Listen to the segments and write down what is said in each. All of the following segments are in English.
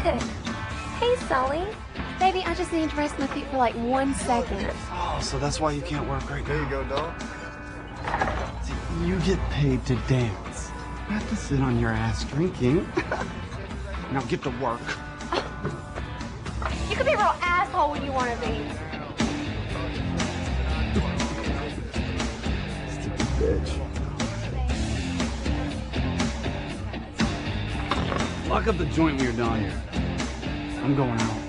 Hey, Sully. Baby, I just need to rest my feet for like 1 second. Oh, so that's why you can't work right now. There you go, dog. See, you get paid to dance, not to sit on your ass drinking. Now get to work. You can be a real asshole when you want to be. Stupid bitch. Lock up the joint when you're done. I'm going out.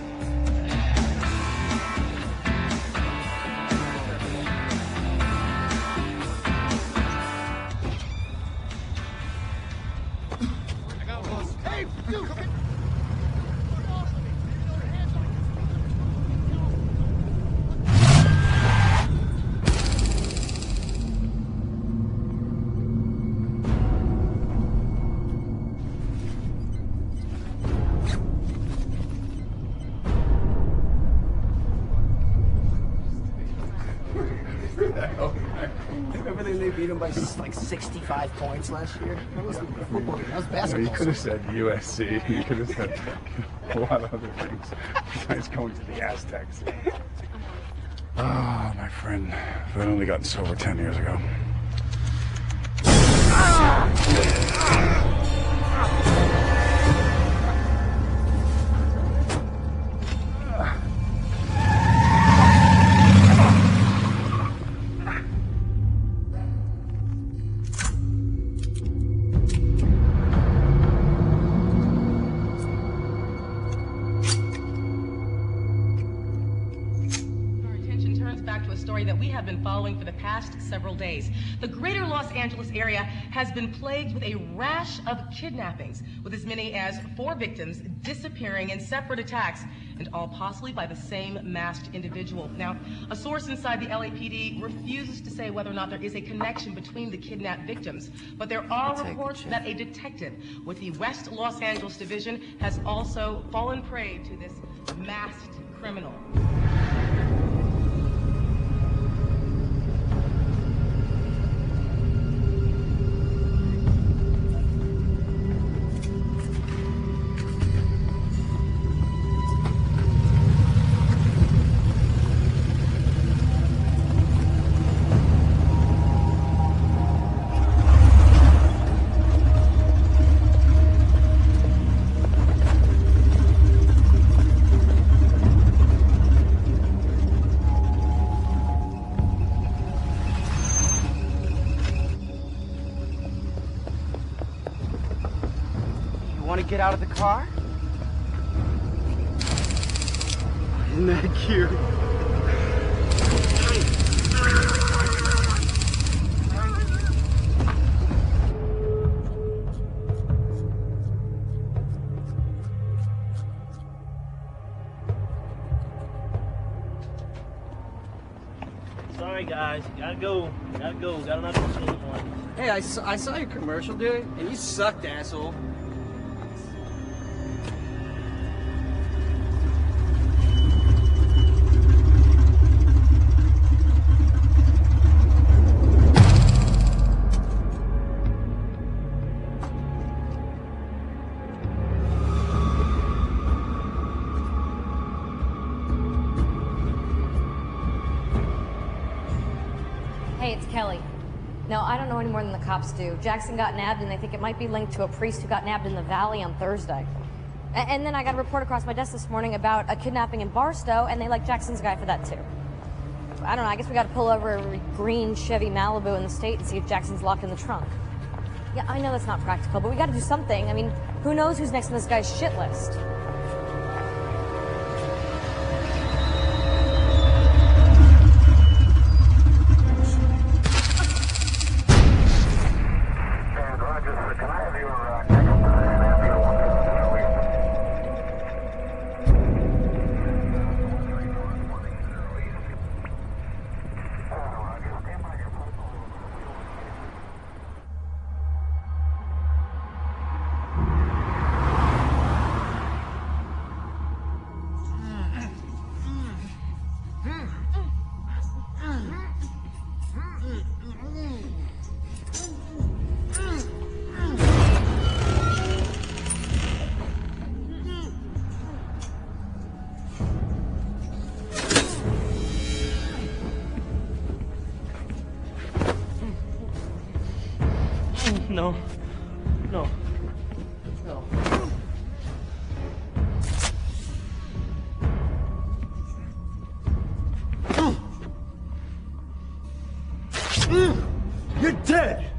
Hey, you! Remember they beat him by like 65 points last year? That was football. That was basketball. You could have said USC. You could have said a lot of other things besides going to the Aztecs. Ah, my friend. If I'd only gotten sober 10 years ago. That we have been following for the past several days. The greater Los Angeles area has been plagued with a rash of kidnappings, with as many as 4 victims disappearing in separate attacks, and all possibly by the same masked individual. Now, a source inside the LAPD refuses to say whether or not there is a connection between the kidnapped victims, but there are reports that a detective with the West Los Angeles Division has also fallen prey to this masked criminal. Want to get out of the car? Isn't that cute? Sorry guys, gotta go, got another one. Hey, I saw your commercial, dude, and you sucked, asshole. Hey, it's Kelly. No, I don't know any more than the cops do. Jackson got nabbed, and they think it might be linked to a priest who got nabbed in the valley on Thursday. And then I got a report across my desk this morning about a kidnapping in Barstow, and they like Jackson's guy for that, too. I don't know, I guess we gotta pull over a green Chevy Malibu in the state and see if Jackson's locked in the trunk. Yeah, I know that's not practical, but we gotta do something. I mean, who knows who's next on this guy's shit list? No. No. No. You're dead!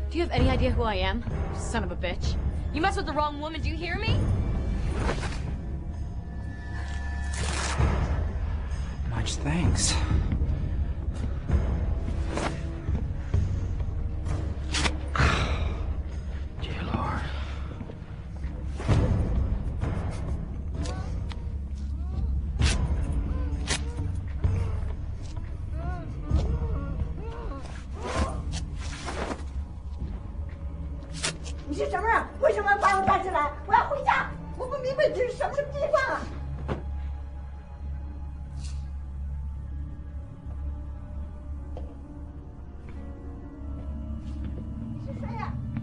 Do you have any idea who I am? Son of a bitch. You mess with the wrong woman, do you hear me? Much thanks. Dear Lord.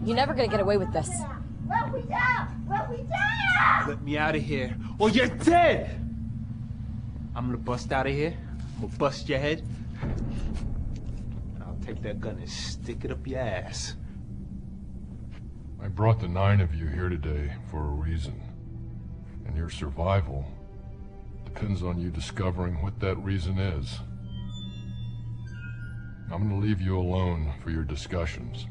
You're never gonna get away with this. Let me out of here, or you're dead! I'm gonna bust out of here. I'm gonna bust your head. And I'll take that gun and stick it up your ass. I brought the 9 of you here today for a reason. And your survival depends on you discovering what that reason is. I'm gonna leave you alone for your discussions.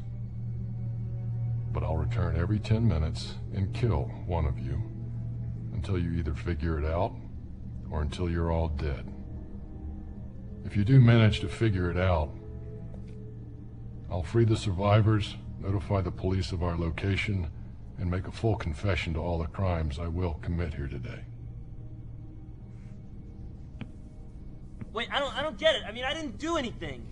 But I'll return every 10 minutes and kill one of you until you either figure it out or until you're all dead. If you do manage to figure it out, I'll free the survivors, notify the police of our location, and make a full confession to all the crimes I will commit here today. Wait, I don't get it. I mean, I didn't do anything.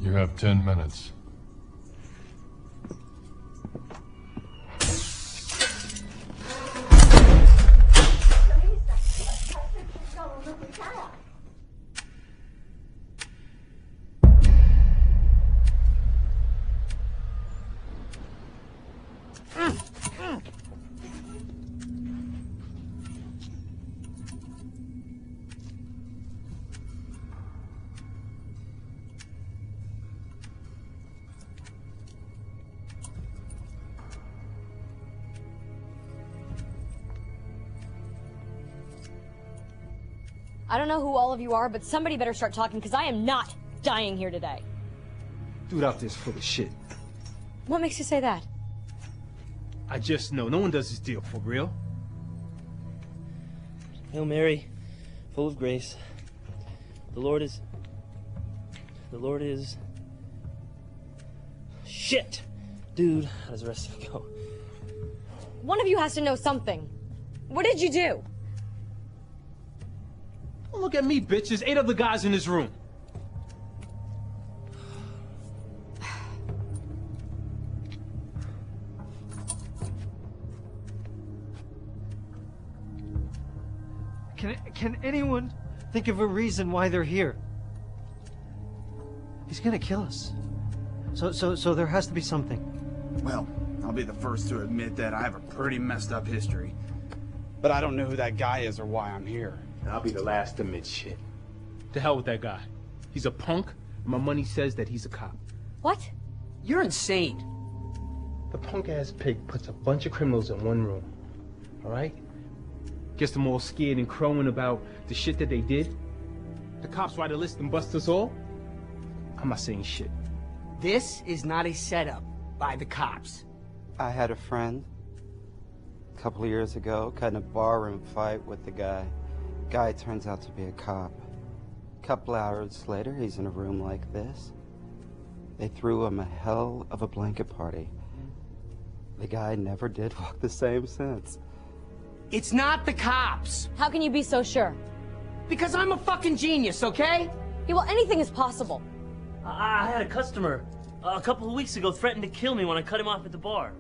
You have 10 minutes. I don't know who all of you are, but somebody better start talking, because I am not dying here today. Dude out there's full of shit. What makes you say that? I just know. No one does this deal for real. Hail Mary, full of grace. The Lord is... Shit! Dude, how does the rest of it go? One of you has to know something. What did you do? Don't look at me, bitch. There's 8 other guys in this room. Can anyone think of a reason why they're here? He's gonna kill us. So there has to be something. Well, I'll be the first to admit that I have a pretty messed up history. But I don't know who that guy is or why I'm here. And I'll be the last to admit shit. To hell with that guy. He's a punk, and my money says that he's a cop. What? You're insane. The punk-ass pig puts a bunch of criminals in one room. Alright? Gets them all scared and crowing about the shit that they did. The cops write a list and bust us all. I'm not saying shit. This is not a setup by the cops. I had a friend a couple of years ago, got in a barroom fight with the guy. Guy turns out to be a cop. A couple hours later, he's in a room like this. They threw him a hell of a blanket party. The guy never did walk the same since. It's not the cops. How can you be so sure? Because I'm a fucking genius, okay? Yeah, well, anything is possible. I had a customer a couple of weeks ago threatened to kill me when I cut him off at the bar.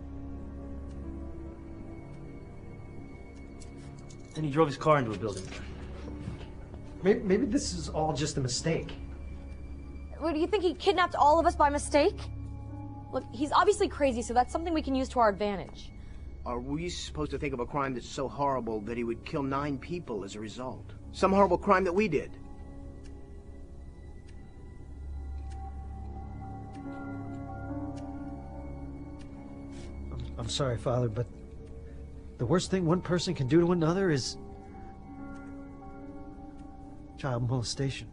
And he drove his car into a building. Maybe this is all just a mistake. What, do you think he kidnapped all of us by mistake? Look, he's obviously crazy, so that's something we can use to our advantage. Are we supposed to think of a crime that's so horrible that he would kill 9 people as a result? Some horrible crime that we did? I'm sorry, Father, but the worst thing one person can do to another is child molestation.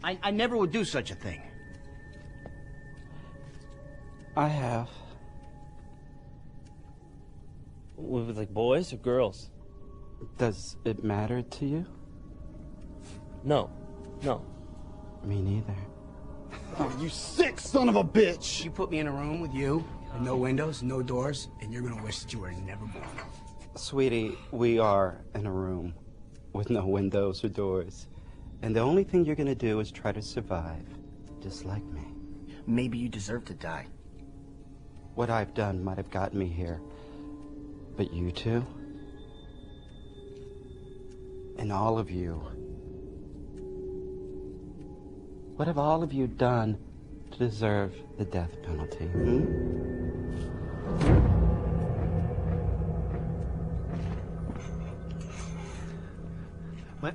I never would do such a thing. I have. With like boys or girls? Does it matter to you? No. Me neither. Oh, you sick son of a bitch! You put me in a room with you, with no windows, no doors, and you're gonna wish that you were never born. Sweetie, we are in a room with no windows or doors. And the only thing you're gonna do is try to survive, just like me. Maybe you deserve to die. What I've done might have gotten me here. But you two? And all of you. What have all of you done to deserve the death penalty,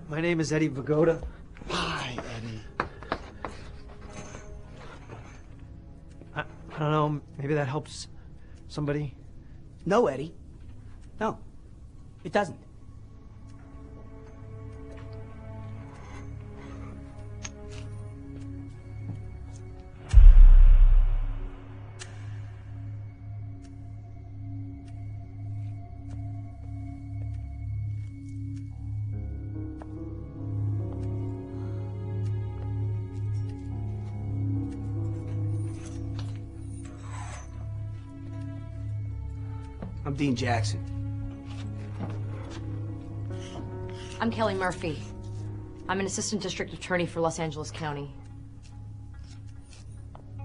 My name is Eddie Vigoda. Hi, Eddie. I don't know, maybe that helps somebody. No, Eddie. No, it doesn't. I'm Dean Jackson. I'm Kelly Murphy. I'm an assistant district attorney for Los Angeles County.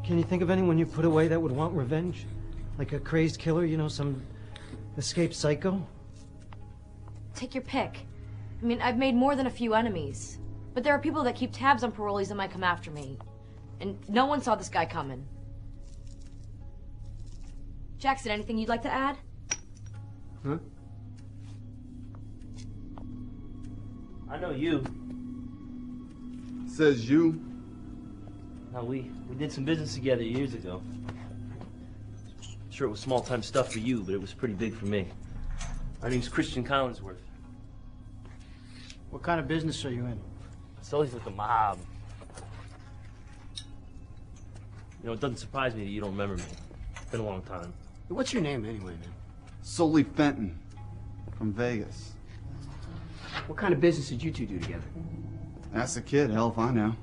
Can you think of anyone you put away that would want revenge? Like a crazed killer, you know, some escaped psycho? Take your pick. I mean, I've made more than a few enemies. But there are people that keep tabs on parolees that might come after me. And no one saw this guy coming. Jackson, anything you'd like to add? Huh? I know you. Says you. Now, we did some business together years ago. Sure, it was small-time stuff for you, but it was pretty big for me. My name's Christian Collinsworth. What kind of business are you in? Sully's with the mob. You know, it doesn't surprise me that you don't remember me. It's been a long time. What's your name anyway, man? Sully Fenton. From Vegas. What kind of business did you two do together? Ask the kid, hell if I know.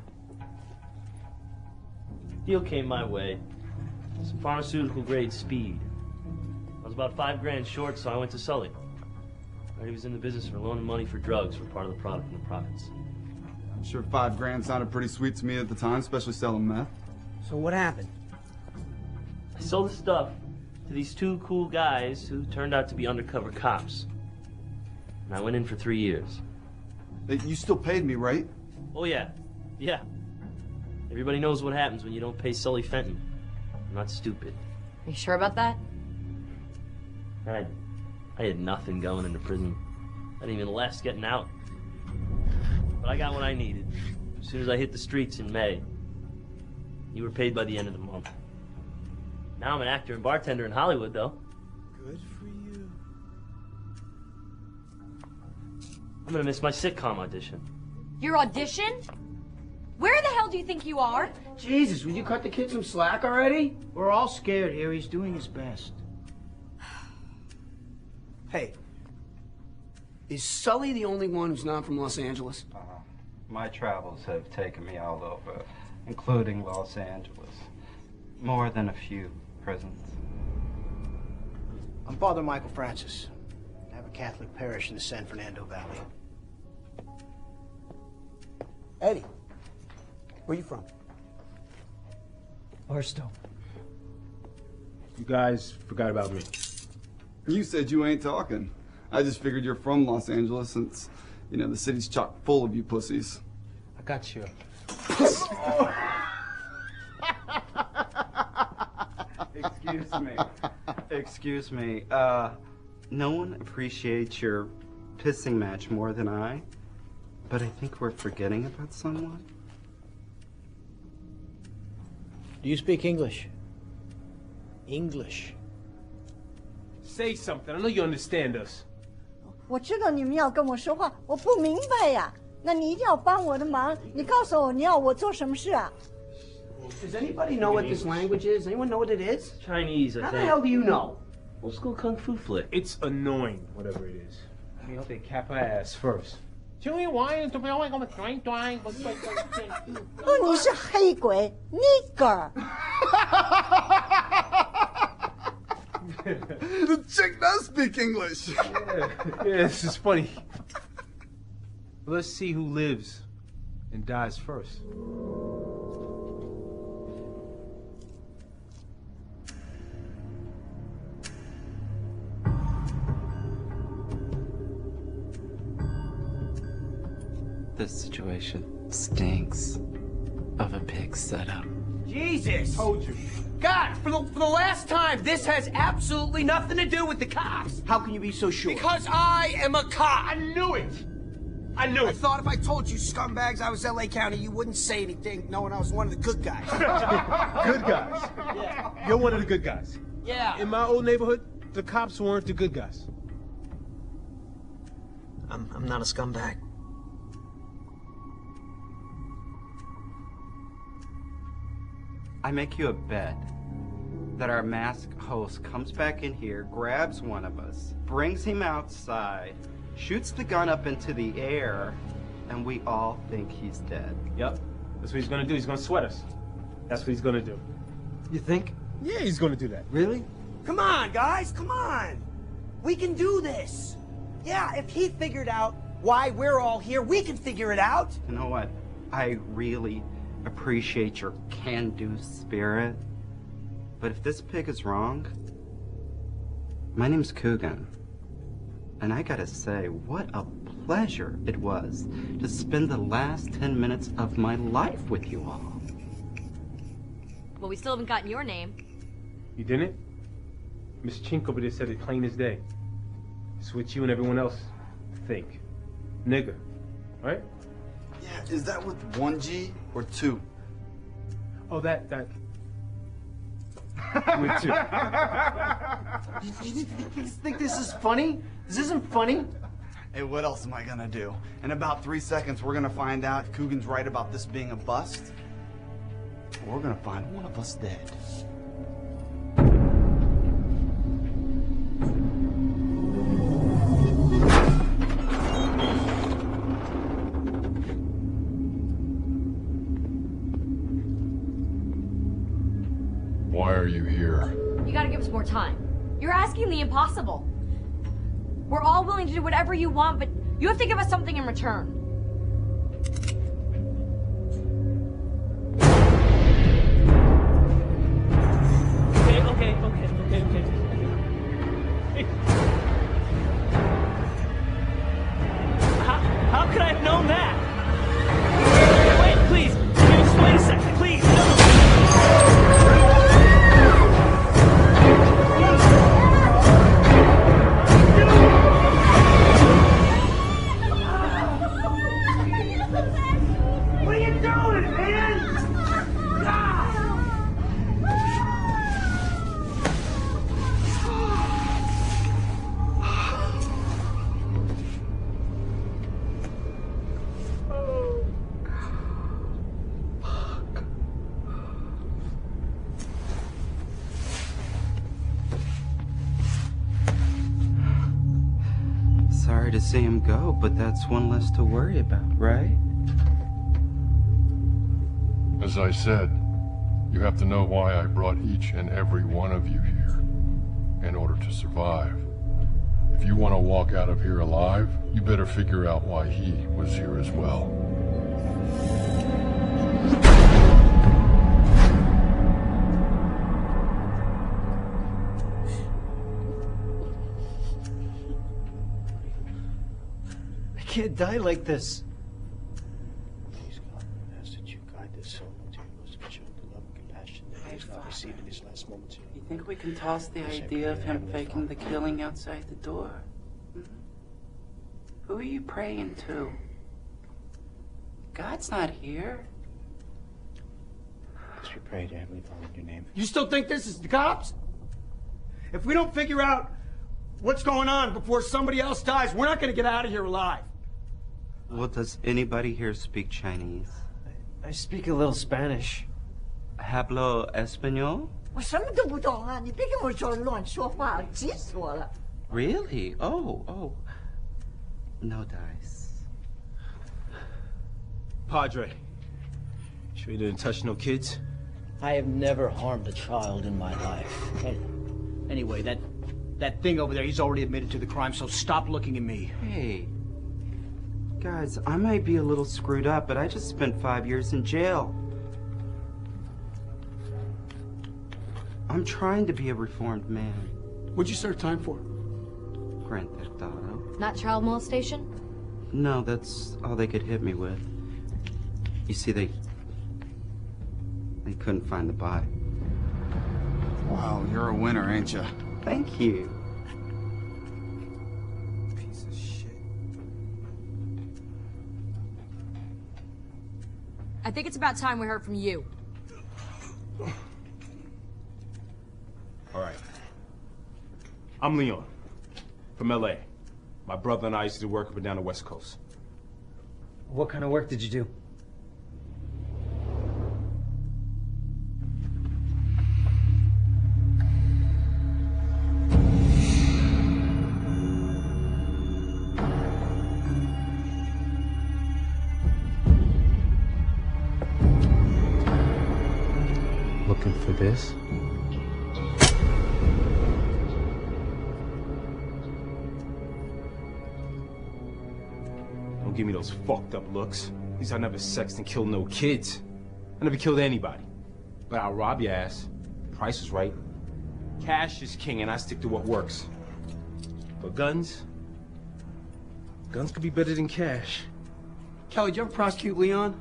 Deal came my way. Some pharmaceutical-grade speed. I was about $5 short, so I went to Sully. He was in the business for loaning money for drugs for part of the product in the profits. I'm sure $5 sounded pretty sweet to me at the time, especially selling meth. So what happened? I sold the stuff to these 2 cool guys who turned out to be undercover cops. And I went in for 3 years. You still paid me, right? Oh, yeah. Yeah. Everybody knows what happens when you don't pay Sully Fenton. I'm not stupid. Are you sure about that? I had nothing going into prison. I didn't even less getting out. But I got what I needed. As soon as I hit the streets in May. You were paid by the end of the month. Now I'm an actor and bartender in Hollywood, though. Good for you. I'm gonna miss my sitcom audition. Your audition? Where the hell do you think you are? Jesus, would you cut the kid some slack already? We're all scared here. He's doing his best. Hey, is Sully the only one who's not from Los Angeles? My travels have taken me all over, including Los Angeles. More than a few prisons. I'm Father Michael Francis. I have a Catholic parish in the San Fernando Valley. Eddie, where you from? Barstow. You guys forgot about me. You said you ain't talking. I just figured you're from Los Angeles since, you know, the city's chock full of you pussies. I got you. Excuse me. Excuse me. No one appreciates your pissing match more than I, but I think we're forgetting about someone. Do you speak English? English. Say something. I know you understand us. 我知道你们要跟我说话，我不明白呀。那你一定要帮我的忙，你告诉我你要我做什么事啊？ Does anybody know what this language is? Anyone know what it is? Chinese, I How think. the hell do you know? Old school kung fu flick. It's annoying, whatever it is. I mean, hope they cap her ass first. 就因为就不要跟我们转转。哦，你是黑鬼 ，nigger。 The chick does speak English. Yeah, this is funny. Let's see who lives and dies first. This situation stinks of a pig setup. Jesus! Told you. God, for the last time, this has absolutely nothing to do with the cops. How can you be so sure? Because I am a cop. I knew it. I knew I it. thought if I told you scumbags I was LA County, you wouldn't say anything, knowing I was one of the good guys. Good guys. Yeah. You're one of the good guys. Yeah. In my old neighborhood, the cops weren't the good guys. I'm not a scumbag. I make you a bet that our masked host comes back in here, grabs one of us, brings him outside, shoots the gun up into the air, and we all think he's dead. Yep. That's what he's gonna do. He's gonna sweat us. That's what he's gonna do. You think? Yeah, he's gonna do that. Really? Come on, guys, come on. We can do this. Yeah, if he figured out why we're all here, we can figure it out. You know what? I really appreciate your can-do spirit, but if this pig is wrong, my name's Coogan, and I gotta say, what a pleasure it was to spend the last 10 minutes of my life with you all. Well, we still haven't gotten your name. You didn't? Miss Chink over there said it plain as day. It's what you and everyone else think. Nigga. Right? Yeah, is that with 1 G or 2? Oh, that. With 2. You think this is funny? This isn't funny. Hey, what else am I gonna do? In about 3 seconds, we're gonna find out if Coogan's right about this being a bust. Or we're gonna find one of us dead. Why are you here? You gotta give us more time. You're asking the impossible. We're all willing to do whatever you want, but you have to give us something in return. Okay. How could I have known that? Wait, please. Just wait a second, please. What are you doing, man? Sorry to see him go, but that's one less to worry about, right? As I said, you have to know why I brought each and every one of you here in order to survive. If you want to walk out of here alive, you better figure out why he was here as well. can't die like this. Please, God, I ask that you guide this soul into your most mature love and compassion that he has not received in his last moments. You think we can toss the idea of him faking the killing outside the door? Hmm? Who are you praying to? God's not here. As we pray to Heavenly Father in your name. You still think this is the cops? If we don't figure out what's going on before somebody else dies, we're not going to get out of here alive. Well, does anybody here speak Chinese? I speak a little Spanish. Hablo español? 我什么都不懂啊！你别跟我说乱说话，急死我了。 Really? Oh. No dice. Padre, sure you didn't touch no kids? I have never harmed a child in my life. Anyway, that thing over there, he's already admitted to the crime, so stop looking at me. Hey. Guys, I might be a little screwed up, but I just spent 5 years in jail. I'm trying to be a reformed man. What'd you serve time for? Grand Theft Auto. Not child molestation? No, that's all they could hit me with. You see, they couldn't find the body. Wow, you're a winner, ain't you? Thank you. Piece of shit. I think it's about time we heard from you. All right. I'm Leon, from LA. My brother and I used to work up and down the West Coast. What kind of work did you do? Looking for this? Don't give me those fucked up looks. At least I never sexed and killed no kids. I never killed anybody. But I'll rob your ass. Price is right. Cash is king, and I stick to what works. But guns? Guns could be better than cash. Kelly, did you ever prosecute Leon?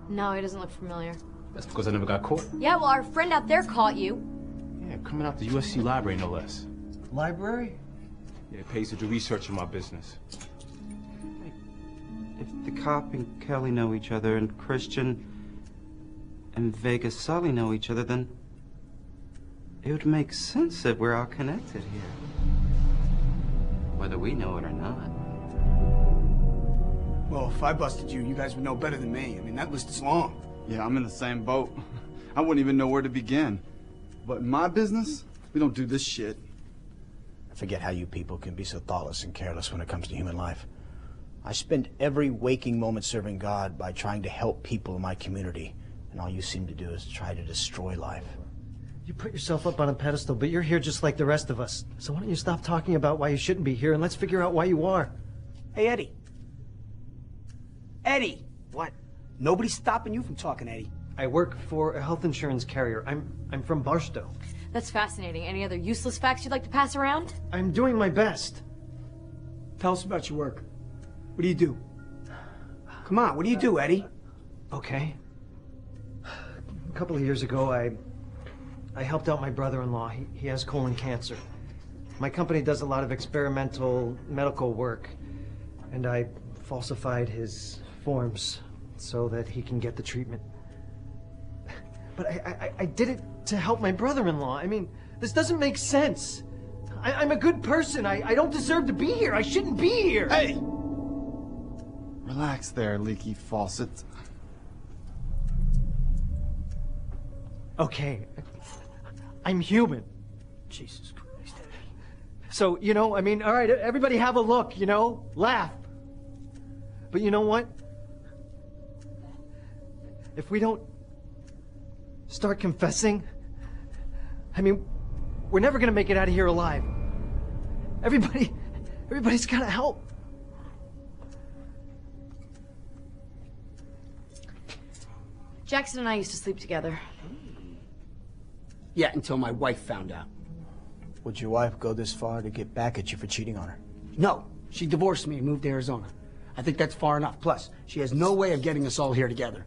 No, he doesn't look familiar. That's because I never got caught. Yeah, well, our friend out there caught you. Yeah, coming out the USC library, no less. Library? Yeah, it pays to do research in my business. If the cop and Kelly know each other, and Christian and Vegas Sully know each other, then it would make sense that we're all connected here. Whether we know it or not. Well, if I busted you, you guys would know better than me. I mean, that list is long. Yeah, I'm in the same boat. I wouldn't even know where to begin. But in my business, we don't do this shit. I forget how you people can be so thoughtless and careless when it comes to human life. I spend every waking moment serving God by trying to help people in my community, and all you seem to do is try to destroy life. You put yourself up on a pedestal, but you're here just like the rest of us. So why don't you stop talking about why you shouldn't be here and let's figure out why you are. Hey, Eddie. Eddie! What? Nobody's stopping you from talking, Eddie. I work for a health insurance carrier. I'm from Barstow. That's fascinating. Any other useless facts you'd like to pass around? I'm doing my best. Tell us about your work. What do you do? Come on, what do you do, Eddie? Okay. A couple of years ago, I helped out my brother-in-law. He has colon cancer. My company does a lot of experimental medical work, and I falsified his forms so that he can get the treatment. But I did it to help my brother-in-law. I mean, this doesn't make sense. I'm a good person. I don't deserve to be here. I shouldn't be here. Hey! Relax there, leaky faucet. Okay. I'm human. Jesus Christ. So, you know, I mean, all right, everybody have a look, you know? Laugh. But you know what? If we don't start confessing, I mean, we're never gonna make it out of here alive. Everybody's gotta help. Jackson and I used to sleep together. Yeah, until my wife found out. Would your wife go this far to get back at you for cheating on her? No, she divorced me and moved to Arizona. I think that's far enough. Plus, she has no way of getting us all here together.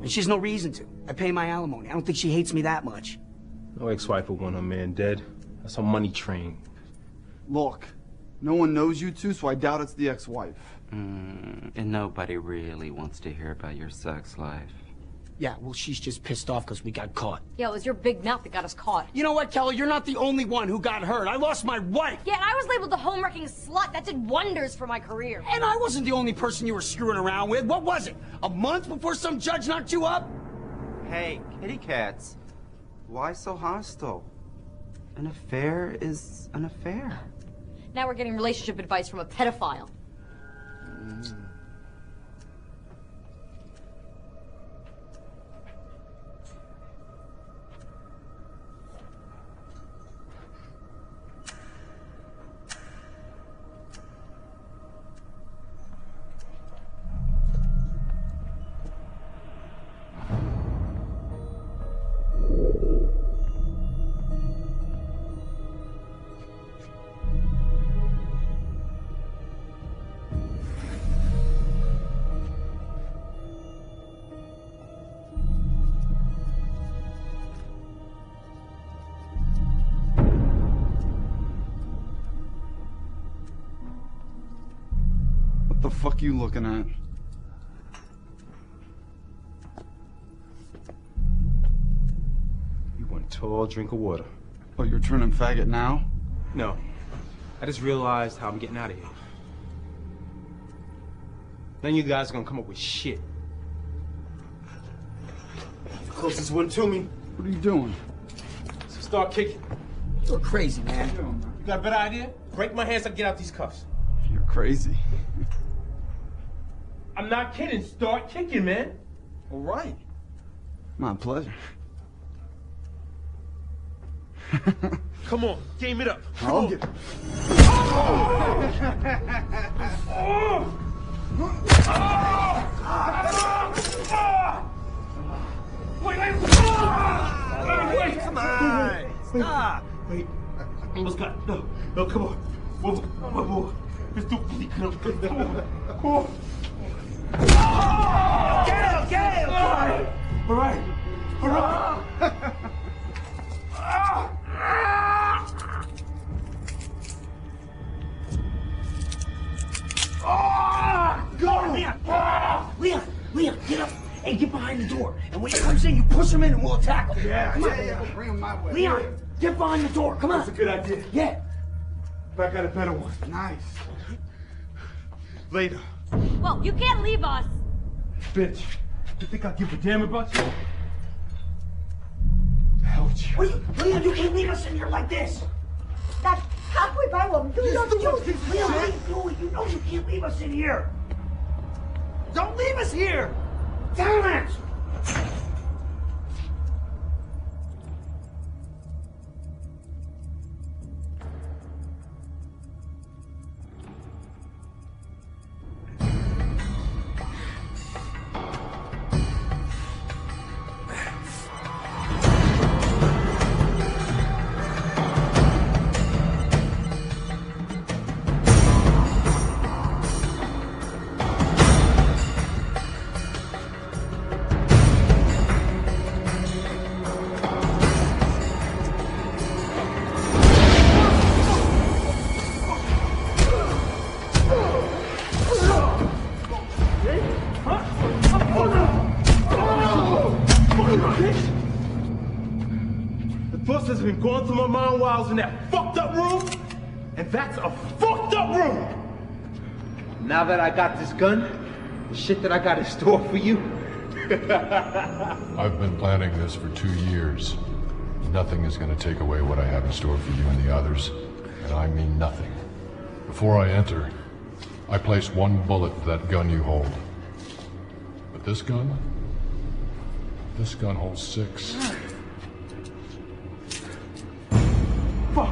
And she has no reason to. I pay my alimony. I don't think she hates me that much. No ex-wife would want her man dead. That's a money train. Look, no one knows you two, so I doubt it's the ex-wife. And nobody really wants to hear about your sex life. Yeah, well, she's just pissed off because we got caught. Yeah, it was your big mouth that got us caught. You know what, Kelly? You're not the only one who got hurt. I lost my wife. Yeah, and I was labeled the home-wrecking slut. That did wonders for my career. And I wasn't the only person you were screwing around with. What was it? A month before some judge knocked you up? Hey, kitty cats. Why so hostile? An affair is an affair. Now we're getting relationship advice from a pedophile. What the fuck you looking at? You want a tall drink of water. Oh, you're turning faggot now? No. I just realized how I'm getting out of here. Then you guys are gonna come up with shit. The closest one to me. What are you doing? So start kicking. You're crazy, man. You got a better idea? Break my hands so I can get out these cuffs. You're crazy. I'm not kidding. Start kicking, man. All right. My pleasure. Come on, game it up. I'll get... Wait, come on. Stop. Wait, I almost got it. No, come on. One more. Let's do it. Come on. Get him! All right. Go! Leon, get up and get behind the door. And when he comes in, you push him in and we'll attack him. Yeah, bring him my way. Leon, get behind the door. Come on. That's a good idea. Yeah. But I got a better one. Nice. Later. Well, you can't leave us. Bitch, you think I give a damn about you? The hell with you. Leon, you can't leave us in here like this. 但他会把我们丢到救 Leon, what are you doing? You know you can't leave us in here. Don't leave us here. Damn it! Thoughts has been going through my mind while I was in that fucked up room, and that's a fucked up room. Now that I got this gun, the shit that I got in store for you. I've been planning this for 2 years. Nothing is going to take away what I have in store for you and the others, and I mean nothing. Before I enter, I place 1 bullet to that gun you hold. But this gun holds 6. Fuck.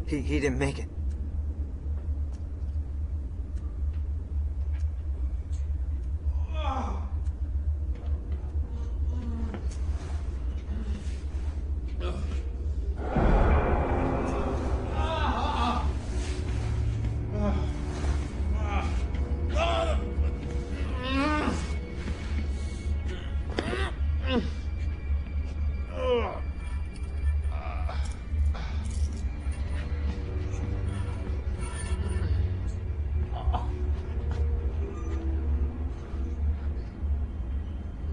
He didn't make it.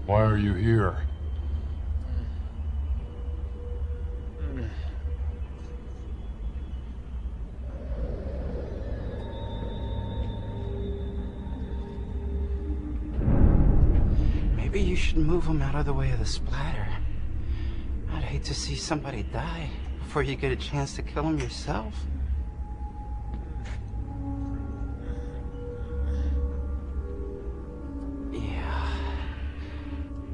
Why are you here? Maybe you should move him out of the way of the splatter. I'd hate to see somebody die before you get a chance to kill him yourself. Yeah,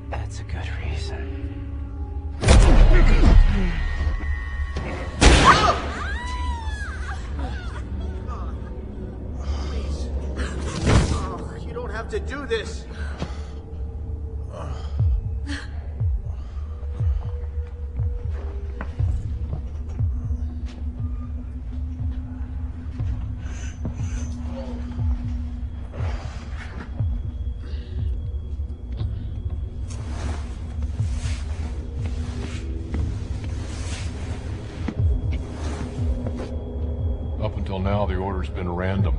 that's a good reason. You don't have to do this. Up until now, the order's been random.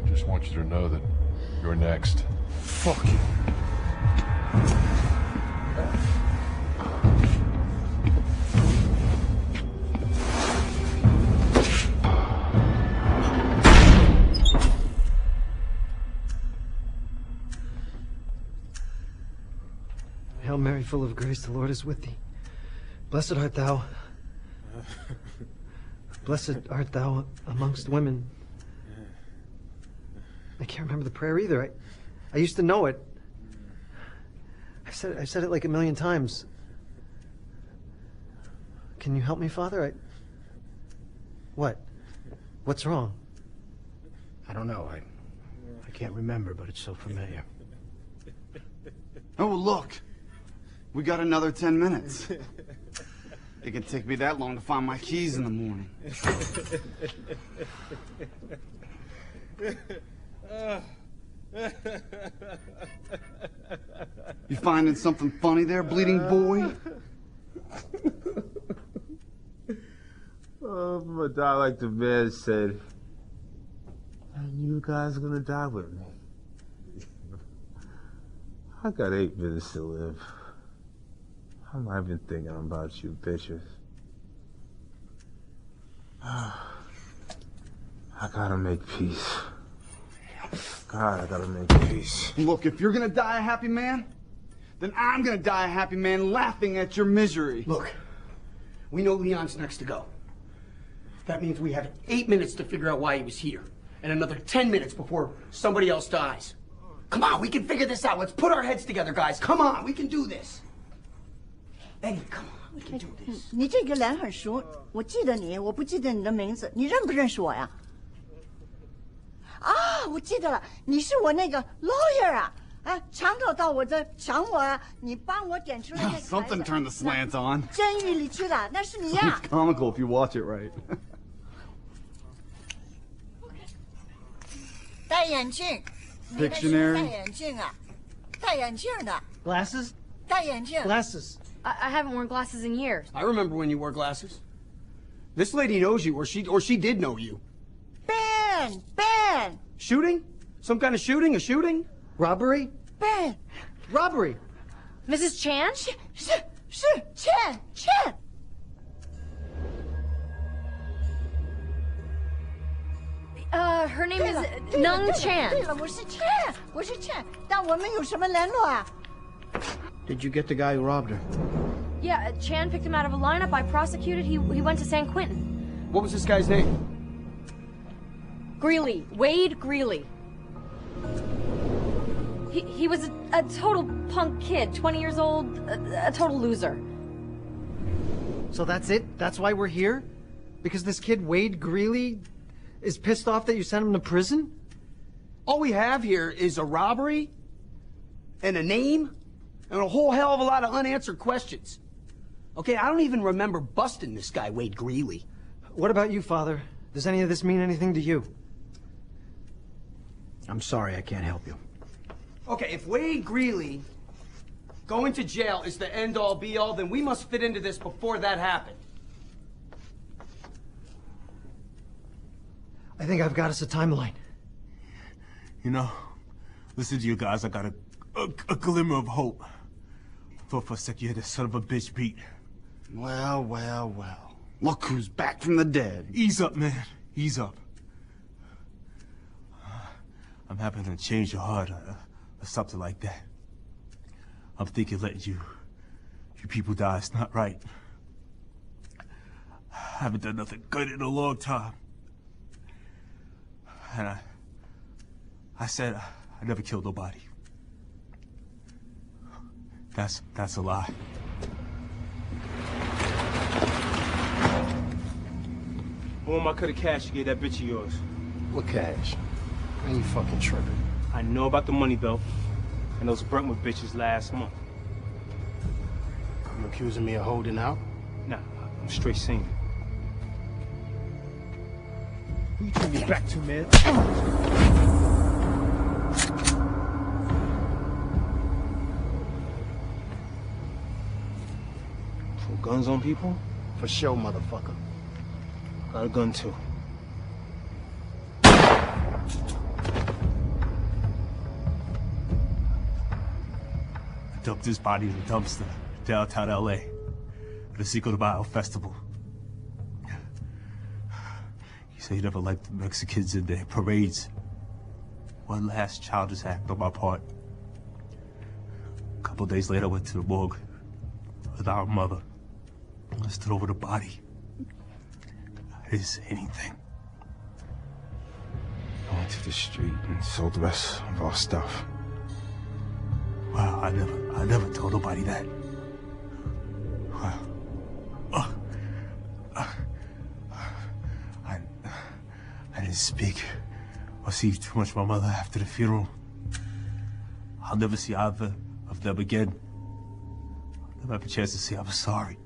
I just want you to know that you're next. Fuck you. Hail Mary, full of grace, the Lord is with thee. Blessed art thou. Blessed art thou amongst women. I can't remember the prayer either. I used to know it. I've said it like a million times. Can you help me, Father? What? What's wrong? I don't know. I can't remember, but it's so familiar. Oh, look. We got another 10 minutes. It can take me that long to find my keys in the morning. You finding something funny there, bleeding boy? Oh, I'm gonna die like the man said. And you guys are gonna die with me. I got 8 minutes to live. I'm not even thinking about you bitches. I gotta make peace. God, I gotta make peace. Look, if you're gonna die a happy man, then I'm gonna die a happy man laughing at your misery. Look, we know Leon's next to go. That means we have 8 minutes to figure out why he was here, and another 10 minutes before somebody else dies. Come on, we can figure this out. Let's put our heads together, guys. Come on, we can do this. Eddie, come on, we can do this. 你这个脸很熟，我记得你，我不记得你的名字，你认不认识我呀？啊，我记得了，你是我那个 lawyer 啊！啊，长头到我这抢我啊！你帮我点出来那个 Something turned the slants on. 监狱里去的，那是你呀！ It's comical if you watch it right. 戴眼镜，你那是 Dictionary 戴眼镜啊，戴眼镜的， Glasses? 戴眼镜。 Glasses. I haven't worn glasses in years. I remember when you wore glasses. This lady knows you, or she did know you. Ben! Shooting? Some kind of shooting? A shooting? Robbery? Ben! Robbery! Mrs. Chan? 是Chen! Her name is Nung Chan. 对了，我是 Chen，但我们有什么联络啊？ Did you get the guy who robbed her? Yeah, Chan picked him out of a lineup I prosecuted. He went to San Quentin. What was this guy's name? Greeley. Wade Greeley. He was a total punk kid, 20 years old, a total loser. So that's it? That's why we're here? Because this kid, Wade Greeley, is pissed off that you sent him to prison? All we have here is a robbery, and a name, and a whole hell of a lot of unanswered questions. Okay, I don't even remember busting this guy, Wade Greeley. What about you, Father? Does any of this mean anything to you? I'm sorry, I can't help you. Okay, if Wade Greeley going to jail is the end-all be-all, then we must fit into this before that happened. I think I've got us a timeline. You know, listen to you guys, I got a glimmer of hope. Thought for a second you had this son of a bitch beat. Well, well, well. Look who's back from the dead. Ease up, man. Ease up. I'm having to change your heart or something like that. I'm thinking letting you people die is not right. I haven't done nothing good in a long time. And I said I never killed nobody. That's a lie. I want my cut of cash you gave that bitch of yours. What cash? Are you fucking tripping? I know about the money belt and those Brentwood bitches last month. You accusing me of holding out? Nah, I'm straight saying. Who you turn me back to, man? Pull guns on people? For sure, motherfucker. Got a gun too. I dumped his body in a dumpster downtown LA at the Cinco de Mayo festival. He said he never liked the Mexicans in their parades. One last childish act on my part. A couple days later, I went to the morgue with our mother. I stood over the body. I didn't say anything. I went to the street and sold the rest of our stuff. Wow, I never told nobody that. Wow. I didn't speak or see too much of my mother after the funeral. I'll never see either of them again. I'll never have a chance to say I'm sorry.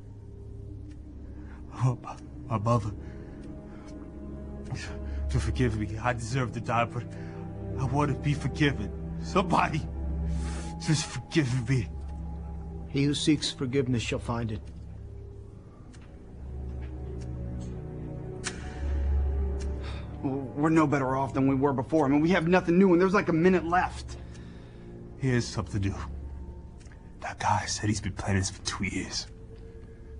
Oh, my mother. To forgive me. I deserve to die, but I want to be forgiven. Somebody just forgive me. He who seeks forgiveness shall find it. We're no better off than we were before. I mean, we have nothing new, and there's like a minute left. Here's something new. That guy said he's been planning this for 2 years.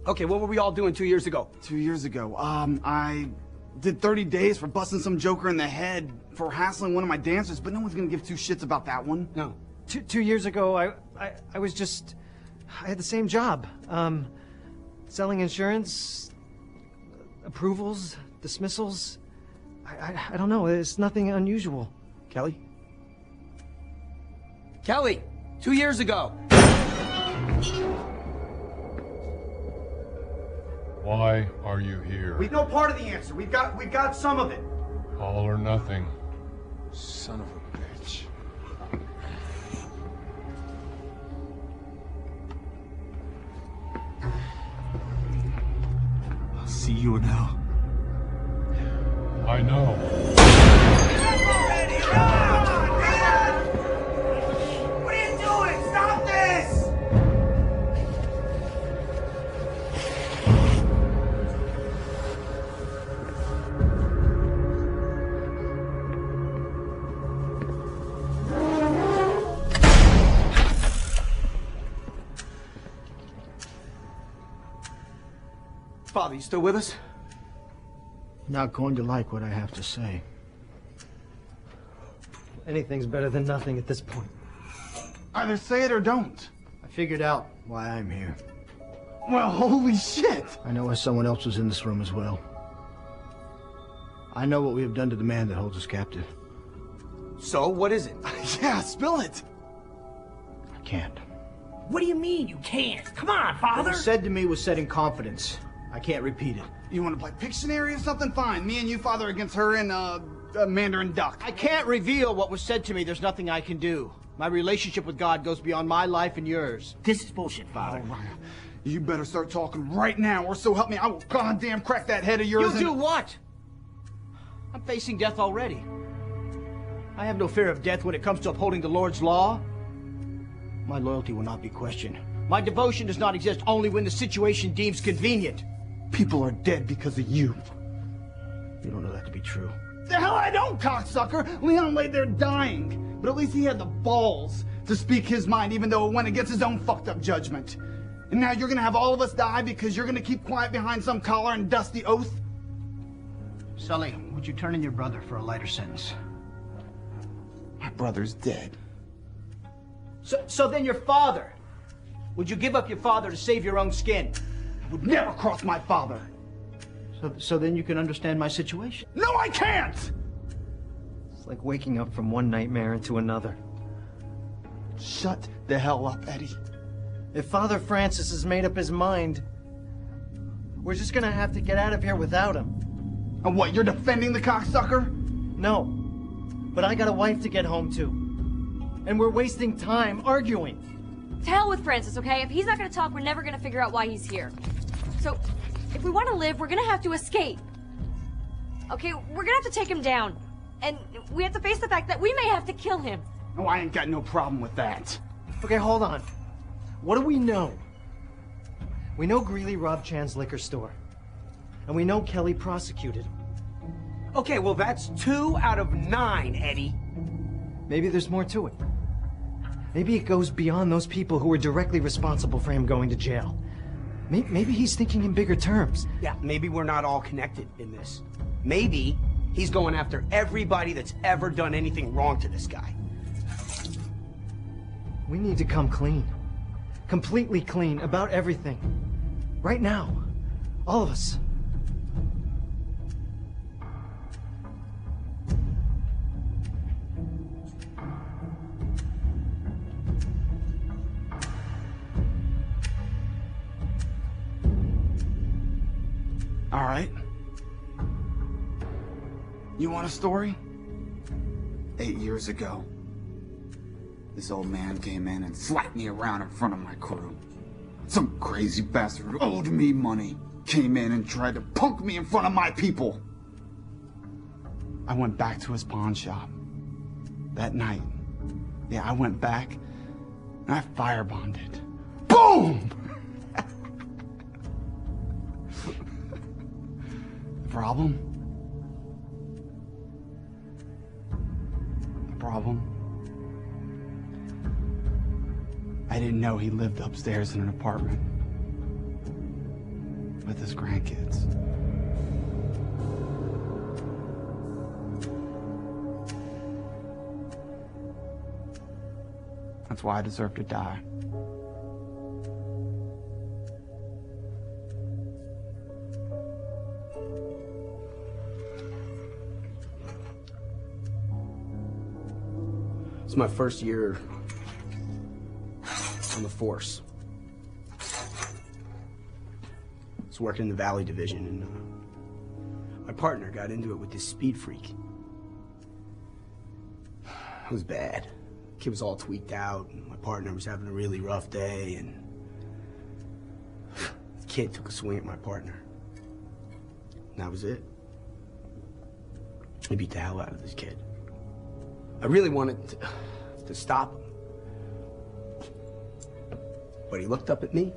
Okay, what were we all doing 2 years ago? 2 years ago, I did 30 days for busting some joker in the head for hassling one of my dancers, but no one's gonna give two shits about that one. No. Two years ago, I was just... I had the same job. Selling insurance, approvals, dismissals. I don't know, it's nothing unusual. Kelly? Kelly! 2 years ago! Why are you here? We know part of the answer. We've got some of it. All or nothing. Son of a bitch. I'll see you now. I know. What are you doing? Stop this! Father, you still with us? Not going to like what I have to say. Anything's better than nothing at this point. Either say it or don't. I figured out why I'm here. Well, holy shit! I know why someone else was in this room as well. I know what we have done to the man that holds us captive. So, what is it? Yeah, spill it! I can't. What do you mean you can't? Come on, What Father! was said to me was said in confidence. I can't repeat it. You want to play Pictionary or something? Fine. Me and you, Father, against her and, Mandarin Duck. I can't reveal what was said to me. There's nothing I can do. My relationship with God goes beyond my life and yours. This is bullshit, Father. All right. You better start talking right now, or so help me, I will goddamn crack that head of yours. You do what? I'm facing death already. I have no fear of death when it comes to upholding the Lord's law. My loyalty will not be questioned. My devotion does not exist only when the situation deems convenient. People are dead because of you. You don't know that to be true. The hell I don't, cocksucker! Leon lay there dying. But at least he had the balls to speak his mind, even though it went against his own fucked up judgment. And now you're gonna have all of us die because you're gonna keep quiet behind some collar and dusty oath? Sully, would you turn in your brother for a lighter sentence? My brother's dead. So then your father. Would you give up your father to save your own skin? I would never cross my father. So then you can understand my situation. No, I can't! It's like waking up from one nightmare into another. Shut the hell up, Eddie. If Father Francis has made up his mind, we're just gonna have to get out of here without him. And what, you're defending the cocksucker? No, but I got a wife to get home to. And we're wasting time arguing. To hell with Francis, okay? If he's not gonna talk, we're never gonna figure out why he's here. So, if we want to live, we're gonna have to escape. Okay, we're gonna have to take him down. And we have to face the fact that we may have to kill him. Oh, I ain't got no problem with that. Okay, hold on. What do we know? We know Greeley robbed Chan's liquor store. And we know Kelly prosecuted him. Okay, well that's 2 out of 9, Eddie. Maybe there's more to it. Maybe it goes beyond those people who were directly responsible for him going to jail. Maybe he's thinking in bigger terms. Yeah, maybe we're not all connected in this. Maybe he's going after everybody that's ever done anything wrong to this guy. We need to come clean. Completely clean about everything. Right now. All of us. All right. You want a story? 8 years ago, this old man came in and slapped me around in front of my crew. Some crazy bastard who owed me money came in and tried to punk me in front of my people. I went back to his pawn shop that night. Yeah, I went back and I firebombed it. Boom! Problem? The problem? I didn't know he lived upstairs in an apartment with his grandkids. That's why I deserve to die. It's my first year on the force. I was working in the Valley Division, and my partner got into it with this speed freak. It was bad. The kid was all tweaked out, and my partner was having a really rough day, and the kid took a swing at my partner. And that was it. He beat the hell out of this kid. I really wanted to stop him. But he looked up at me.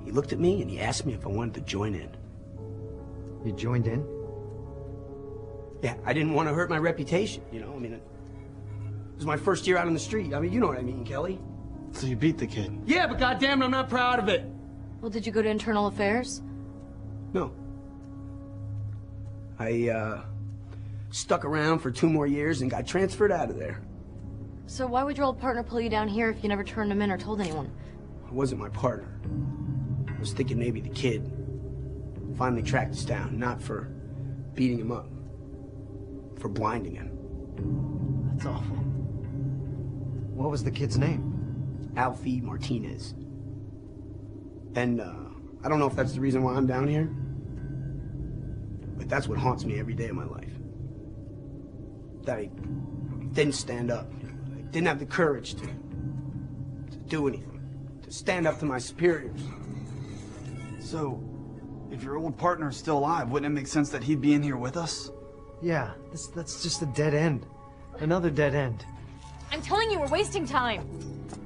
He looked at me and he asked me if I wanted to join in. You joined in? Yeah, I didn't want to hurt my reputation, you know? I mean, it was my first year out on the street. I mean, you know what I mean, Kelly. So you beat the kid? Yeah, but goddamn it, I'm not proud of it. Well, did you go to internal affairs? No. I, stuck around for 2 more years and got transferred out of there. So why would your old partner pull you down here if you never turned him in or told anyone? It wasn't my partner. I was thinking maybe the kid finally tracked us down, not for beating him up, for blinding him. That's awful. What was the kid's name? Alfie Martinez. And, I don't know if that's the reason why I'm down here, but that's what haunts me every day of my life. That I didn't stand up. I didn't have the courage to do anything, to stand up to my superiors. So, if your old partner is still alive, wouldn't it make sense that he'd be in here with us? Yeah, that's just a dead end. Another dead end. I'm telling you, we're wasting time.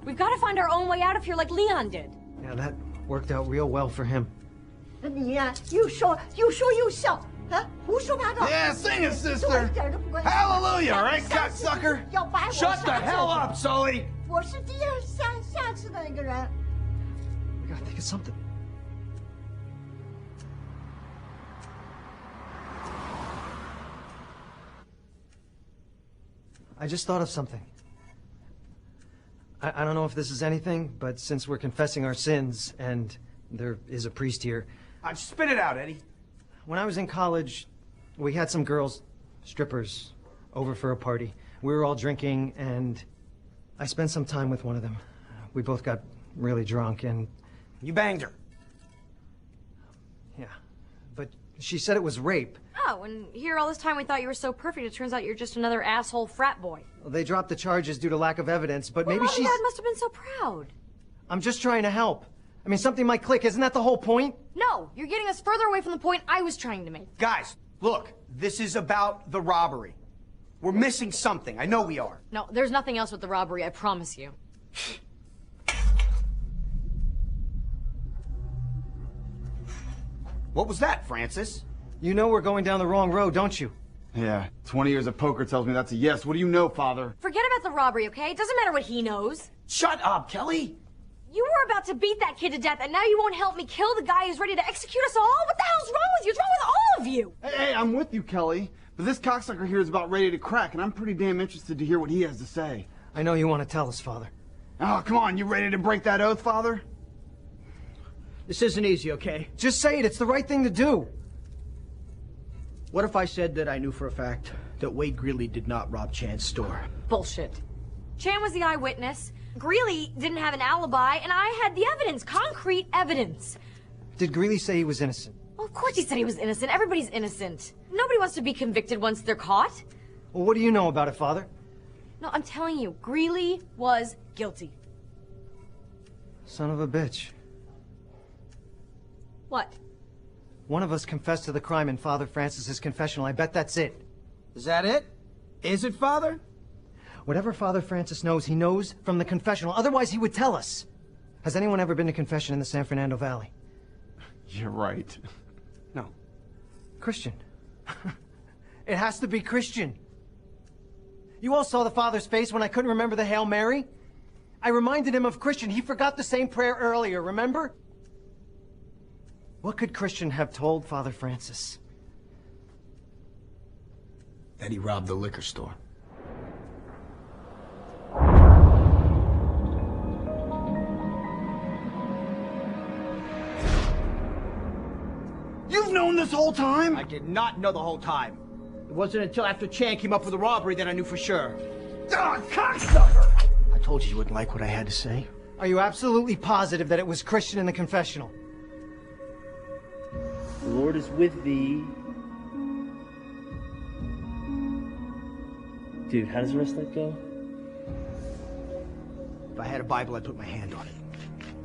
We've got to find our own way out of here like Leon did. Yeah, that worked out real well for him. 你呀、又说又笑，啊，胡说八道。 Yeah, sing it, sister. Hallelujah, right, cocksucker? Shut the hell up, Sully. 我是第二下次的那个人。 We gotta think of something. I just thought of something. I don't know if this is anything, but since we're confessing our sins, and there is a priest here... Spit it out, Eddie. When I was in college, we had some girls, strippers, over for a party. We were all drinking, and I spent some time with one of them. We both got really drunk, and... You banged her. Yeah, but she said it was rape. Oh, and here all this time we thought you were so perfect, it turns out you're just another asshole frat boy. Well, they dropped the charges due to lack of evidence, but Well, maybe Mom and she's... Dad must have been so proud. I'm just trying to help. I mean, something might click. Isn't that the whole point? No, you're getting us further away from the point I was trying to make. Guys, look, this is about the robbery. We're missing something. I know we are. No, there's nothing else with the robbery, I promise you. What was that, Francis? You know we're going down the wrong road, don't you? Yeah, 20 years of poker tells me that's a yes. What do you know, Father? Forget about the robbery, okay? It doesn't matter what he knows. Shut up, Kelly! You were about to beat that kid to death, and now you won't help me kill the guy who's ready to execute us all? What the hell's wrong with you? What's wrong with all of you? Hey, I'm with you, Kelly. But this cocksucker here is about ready to crack, and I'm pretty damn interested to hear what he has to say. I know you want to tell us, Father. Oh, come on, you ready to break that oath, Father? This isn't easy, okay? Just say it. It's the right thing to do. What if I said that I knew for a fact that Wade Greeley did not rob Chan's store? Bullshit. Chan was the eyewitness. Greeley didn't have an alibi, and I had the evidence, concrete evidence. Did Greeley say he was innocent? Well, of course he said he was innocent. Everybody's innocent. Nobody wants to be convicted once they're caught. Well, what do you know about it, Father? No, I'm telling you, Greeley was guilty. Son of a bitch. What? One of us confessed to the crime in Father Francis's confessional. I bet that's it. Is that it? Is it, Father? Whatever Father Francis knows, he knows from the confessional. Otherwise, he would tell us. Has anyone ever been to confession in the San Fernando Valley? You're right. No. Christian. It has to be Christian. You all saw the Father's face when I couldn't remember the Hail Mary? I reminded him of Christian. He forgot the same prayer earlier, remember? What could Christian have told Father Francis? That he robbed the liquor store. You've known this whole time? I did not know the whole time. It wasn't until after Chan came up with the robbery that I knew for sure. Ah, cocksucker! I told you wouldn't like what I had to say. Are you absolutely positive that it was Christian in the confessional? The Lord is with thee. Dude, how does the rest of that go? If I had a Bible, I'd put my hand on it.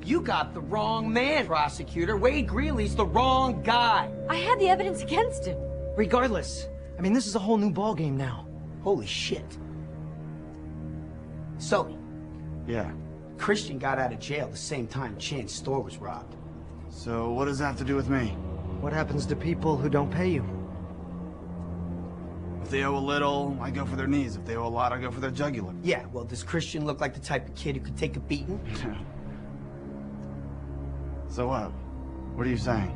You got the wrong man, prosecutor. Wade Greeley's the wrong guy. I had the evidence against him. Regardless, I mean, this is a whole new ballgame now. Holy shit. So, Yeah. Christian got out of jail the same time Chan's store was robbed. So what does that have to do with me? What happens to people who don't pay you? If they owe a little, I go for their knees. If they owe a lot, I go for their jugular. Yeah, well, does Christian look like the type of kid who could take a beating? So what? What are you saying?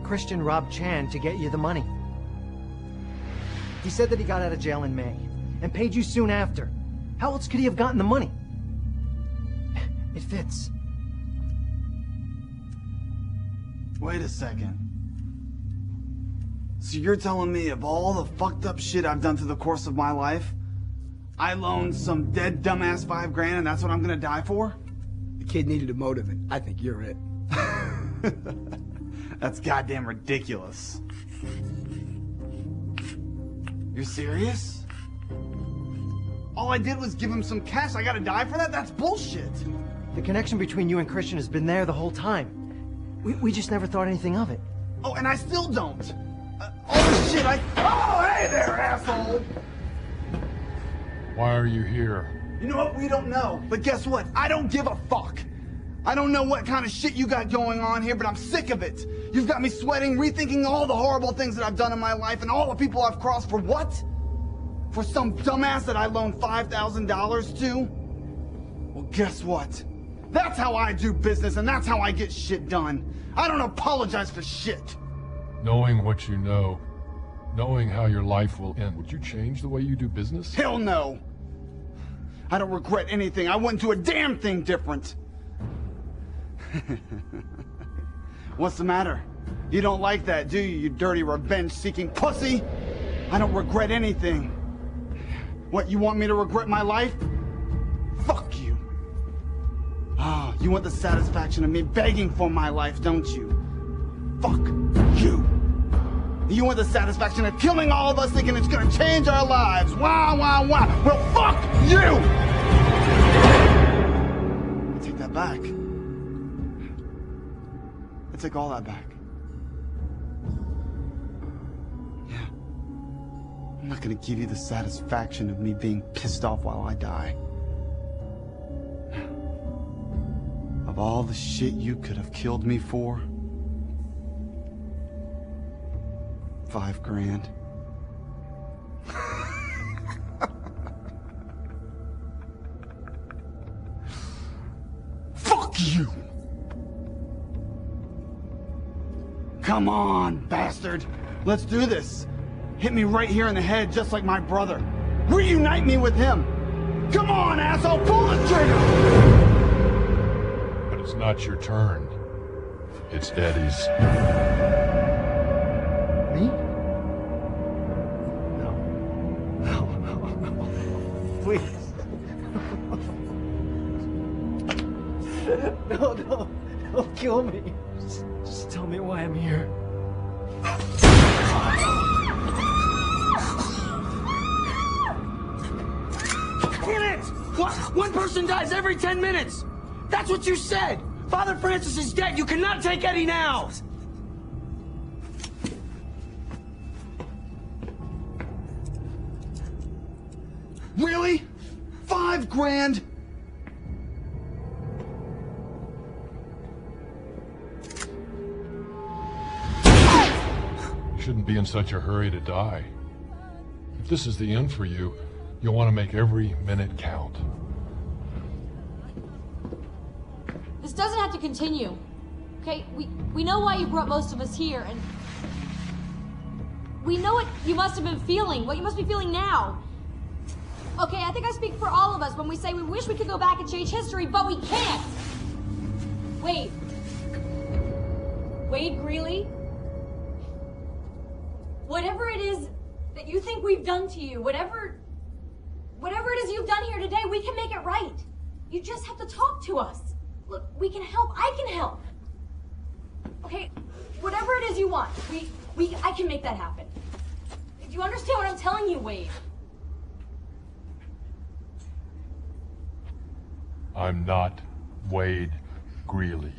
Christian robbed Chan to get you the money. He said that he got out of jail in May and paid you soon after. How else could he have gotten the money? It fits. Wait a second. So you're telling me of all the fucked up shit I've done through the course of my life, I loaned some dead dumbass $5 grand and that's what I'm gonna die for? The kid needed a motive, and I think you're it. That's goddamn ridiculous. You're serious? All I did was give him some cash. I gotta die for that? That's bullshit. The connection between you and Christian has been there the whole time. We just never thought anything of it. Oh, and I still don't. All the shit Oh, hey there, asshole! Why are you here? You know what? We don't know. But guess what? I don't give a fuck. I don't know what kind of shit you got going on here, but I'm sick of it. You've got me sweating, rethinking all the horrible things that I've done in my life and all the people I've crossed for what? For some dumbass that I loaned $5,000 to? Well, guess what? That's how I do business, and that's how I get shit done. I don't apologize for shit. Knowing what you know, knowing how your life will end, would you change the way you do business? Hell no. I don't regret anything. I wouldn't do a damn thing different. What's the matter? You don't like that, do you, you dirty revenge-seeking pussy? I don't regret anything. What, you want me to regret my life? Fuck you. Ah, you want the satisfaction of me begging for my life, don't you? Fuck you. You want the satisfaction of killing all of us thinking it's gonna change our lives. Wow, wow, wow. Well, fuck you! I take that back. I take all that back. Yeah. I'm not gonna give you the satisfaction of me being pissed off while I die. Of all the shit you could have killed me for, $5,000. Fuck you! Come on, bastard. Let's do this. Hit me right here in the head, just like my brother. Reunite me with him. Come on, asshole, pull the trigger! But it's not your turn. It's Eddie's. Me? No, please. No, don't kill me. Just tell me why I'm here. Damn it! What? One person dies every 10 minutes! That's what you said! Father Francis is dead! You cannot take Eddie now! Really? $5,000? You shouldn't be in such a hurry to die. If this is the end for you, you'll want to make every minute count. This doesn't have to continue. Okay, we know why you brought most of us here, and we know what you must have been feeling, what you must be feeling now. Okay, I think I speak for all of us when we say we wish we could go back and change history, but we can't. Wade Greeley? Whatever it is that you think we've done to you, whatever it is you've done here today, we can make it right. You just have to talk to us. Look, we can help. I can help. Okay, whatever it is you want, I can make that happen. Do you understand what I'm telling you, Wade? I'm not Wade Greeley.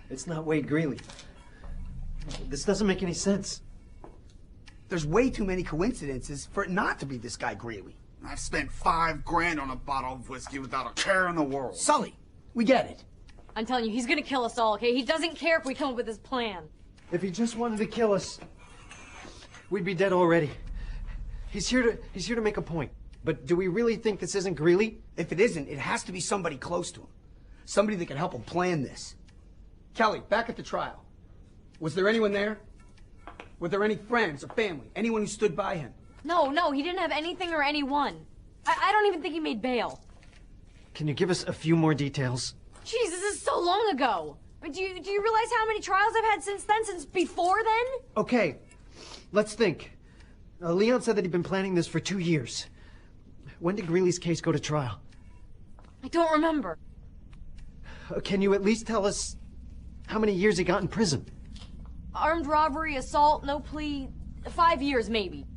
It's not Wade Greeley. This doesn't make any sense. There's way too many coincidences for it not to be this guy Greeley. I've spent $5,000 on a bottle of whiskey without a care in the world. Sully, we get it. I'm telling you, he's gonna kill us all, okay? He doesn't care if we come up with his plan. If he just wanted to kill us, we'd be dead already. He's here to make a point. But do we really think this isn't Greeley? If it isn't, it has to be somebody close to him. Somebody that can help him plan this. Kelly, back at the trial, was there anyone there? Were there any friends or family? Anyone who stood by him? No, he didn't have anything or anyone. I don't even think he made bail. Can you give us a few more details? Jeez, this is so long ago. I mean, do you realize how many trials I've had since then, since before then? Okay, let's think. Leon said that he'd been planning this for 2 years. When did Greeley's case go to trial? I don't remember. Can you at least tell us how many years he got in prison? Armed robbery, assault, no plea, 5 years maybe.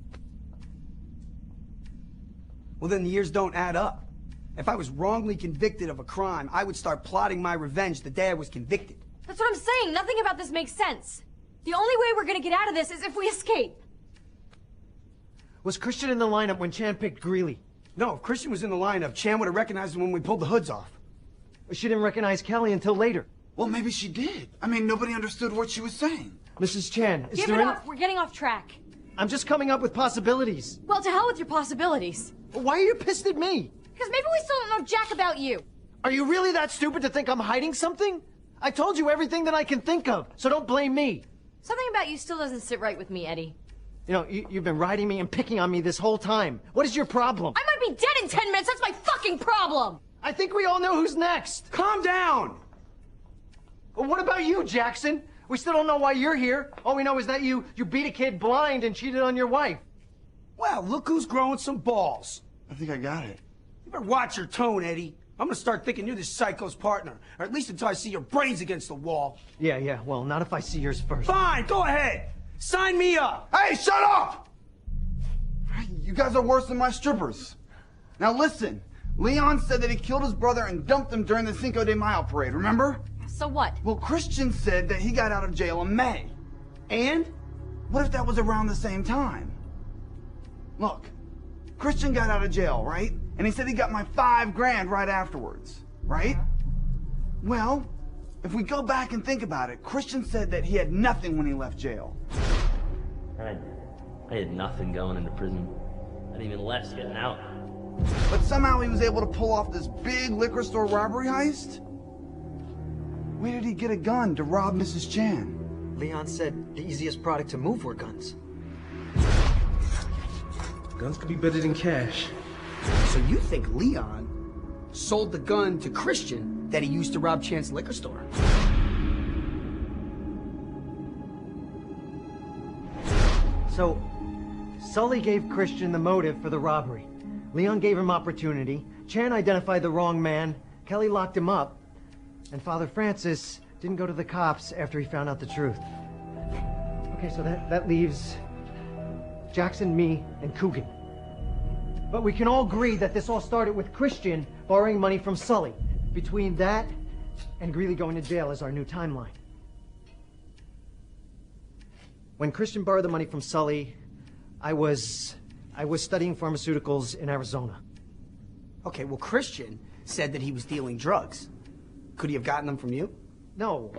Well, then the years don't add up. If I was wrongly convicted of a crime, I would start plotting my revenge the day I was convicted. That's what I'm saying. Nothing about this makes sense. The only way we're gonna get out of this is if we escape. Was Christian in the lineup when Chan picked Greeley? No, if Christian was in the lineup, Chan would have recognized him when we pulled the hoods off. She didn't recognize Kelly until later. Well, maybe she did. I mean, nobody understood what she was saying. Mrs. Chan, is Give there it any... up. We're getting off track. I'm just coming up with possibilities. Well, to hell with your possibilities. Why are you pissed at me? Because maybe we still don't know jack about you. Are you really that stupid to think I'm hiding something? I told you everything that I can think of, so don't blame me. Something about you still doesn't sit right with me, Eddie. You know, you've been riding me and picking on me this whole time. What is your problem? I might be dead in 10 minutes. That's my fucking problem. I think we all know who's next. Calm down. Well, what about you, Jackson? We still don't know why you're here. All we know is that you beat a kid blind and cheated on your wife. Well, look who's growing some balls. I think I got it. You better watch your tone, Eddie. I'm gonna start thinking you're this psycho's partner. Or at least until I see your brains against the wall. Yeah, well, not if I see yours first. Fine, go ahead. Sign me up. Hey, shut up! You guys are worse than my strippers. Now listen, Leon said that he killed his brother and dumped him during the Cinco de Mayo parade, remember? So what? Well, Christian said that he got out of jail in May. And what if that was around the same time? Look, Christian got out of jail, right? And he said he got my $5 grand right afterwards, right? Well, if we go back and think about it, Christian said that he had nothing when he left jail. I had nothing going into prison. Not even less getting out. But somehow he was able to pull off this big liquor store robbery heist? Where did he get a gun to rob Mrs. Chan? Leon said the easiest product to move were guns. Guns could be better than cash. So you think Leon sold the gun to Christian that he used to rob Chan's liquor store? So, Sully gave Christian the motive for the robbery. Leon gave him opportunity. Chan identified the wrong man. Kelly locked him up. And Father Francis didn't go to the cops after he found out the truth. Okay, so that leaves Jackson, me, and Coogan. But we can all agree that this all started with Christian borrowing money from Sully. Between that and Greeley going to jail is our new timeline. When Christian borrowed the money from Sully, I was studying pharmaceuticals in Arizona. Okay, well, Christian said that he was dealing drugs. Could he have gotten them from you? No,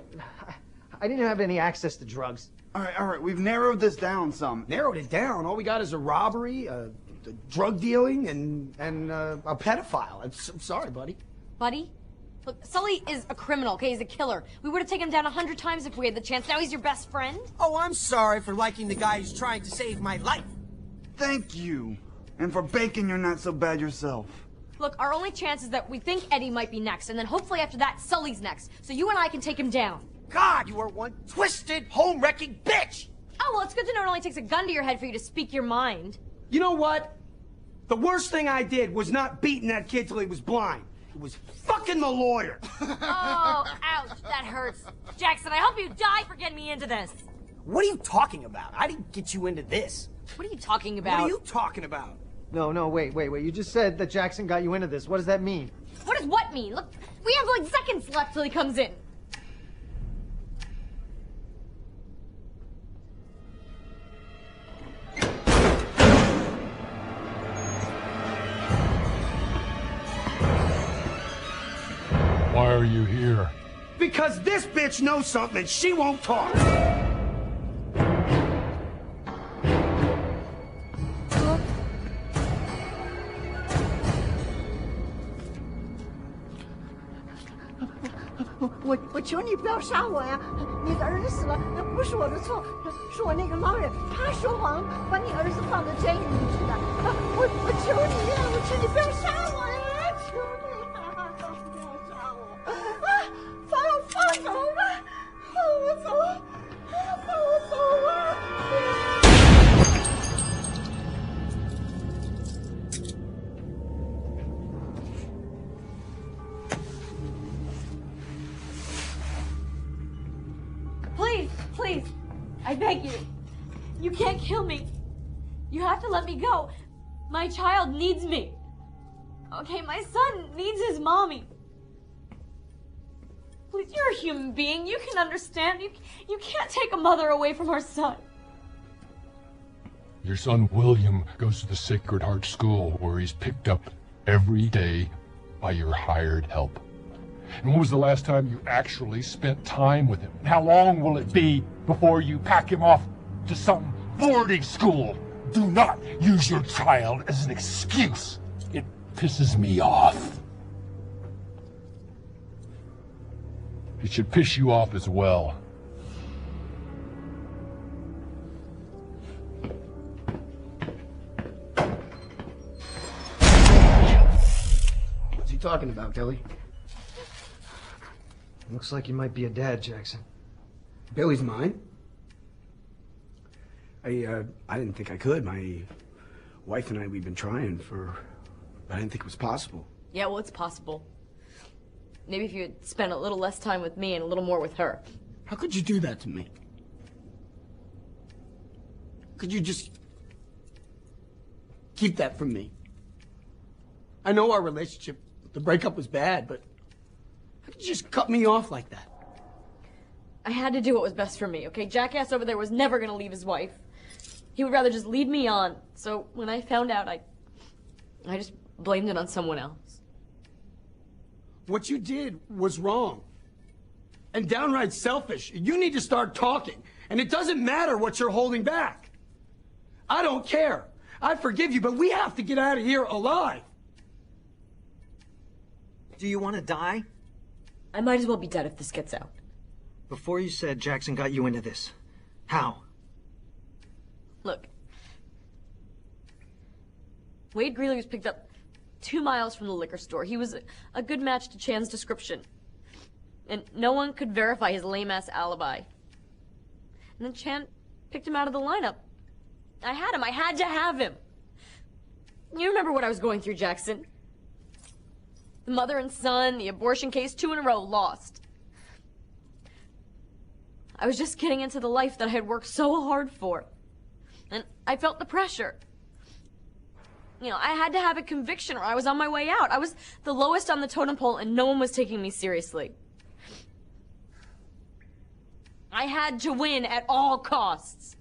I didn't have any access to drugs. All right, we've narrowed this down some. Narrowed it down. All we got is a robbery, drug dealing, and a pedophile. I'm sorry, buddy. Buddy? Look, Sully is a criminal, okay? He's a killer. We would have taken him down 100 times if we had the chance. Now he's your best friend? Oh, I'm sorry for liking the guy who's trying to save my life. Thank you. And for baking you're not so bad yourself. Look, our only chance is that we think Eddie might be next, and then hopefully after that, Sully's next. So you and I can take him down. God, you are one twisted, home-wrecking bitch! Oh, well, it's good to know it only takes a gun to your head for you to speak your mind. You know what? The worst thing I did was not beating that kid till he was blind. It was fucking the lawyer. Oh, ouch, that hurts. Jackson, I hope you die for getting me into this. What are you talking about? I didn't get you into this. What are you talking about? What are you talking about? No, wait. You just said that Jackson got you into this. What does that mean? What does what mean? Look, we have like seconds left till he comes in. Why are you here? Because this bitch knows something and she won't talk. 我求你不要杀我呀！你的儿子死了，那不是我的错，是我那个猫人，他说谎，把你儿子放到监狱里去的。我求你呀，我求你不要杀我呀！求你啊，不要杀我！啊，放手吧，放我走，放我走啊！ Please, I beg you. You can't kill me. You have to let me go. My child needs me. Okay, my son needs his mommy. Please, you're a human being. You can understand. You can't take a mother away from her son. Your son William goes to the Sacred Heart School where he's picked up every day by your hired help. And when was the last time you actually spent time with him? How long will it be before you pack him off to some boarding school? Do not use your child as an excuse. It pisses me off. It should piss you off as well. What's he talking about, Kelly? Looks like you might be a dad, Jackson. Billy's mine. I didn't think I could. My wife and I, we've been trying for... I didn't think it was possible. Yeah, well, it's possible. Maybe if you had spent a little less time with me and a little more with her. How could you do that to me? Could you just keep that from me? I know our relationship, the breakup was bad, but how could you just cut me off like that? I had to do what was best for me, okay? Jackass over there was never gonna leave his wife. He would rather just lead me on. So when I found out, I just blamed it on someone else. What you did was wrong. And downright selfish. You need to start talking. And it doesn't matter what you're holding back. I don't care. I forgive you, but we have to get out of here alive. Do you want to die? I might as well be dead if this gets out. Before you said Jackson got you into this. How? Look. Wade Greeley was picked up 2 miles from the liquor store. He was a good match to Chan's description. And no one could verify his lame-ass alibi. And then Chan picked him out of the lineup. I had him. I had to have him. You remember what I was going through, Jackson. The mother and son, the abortion case, 2 in a row, lost. I was just getting into the life that I had worked so hard for. And I felt the pressure. You know, I had to have a conviction or I was on my way out. I was the lowest on the totem pole and no one was taking me seriously. I had to win at all costs.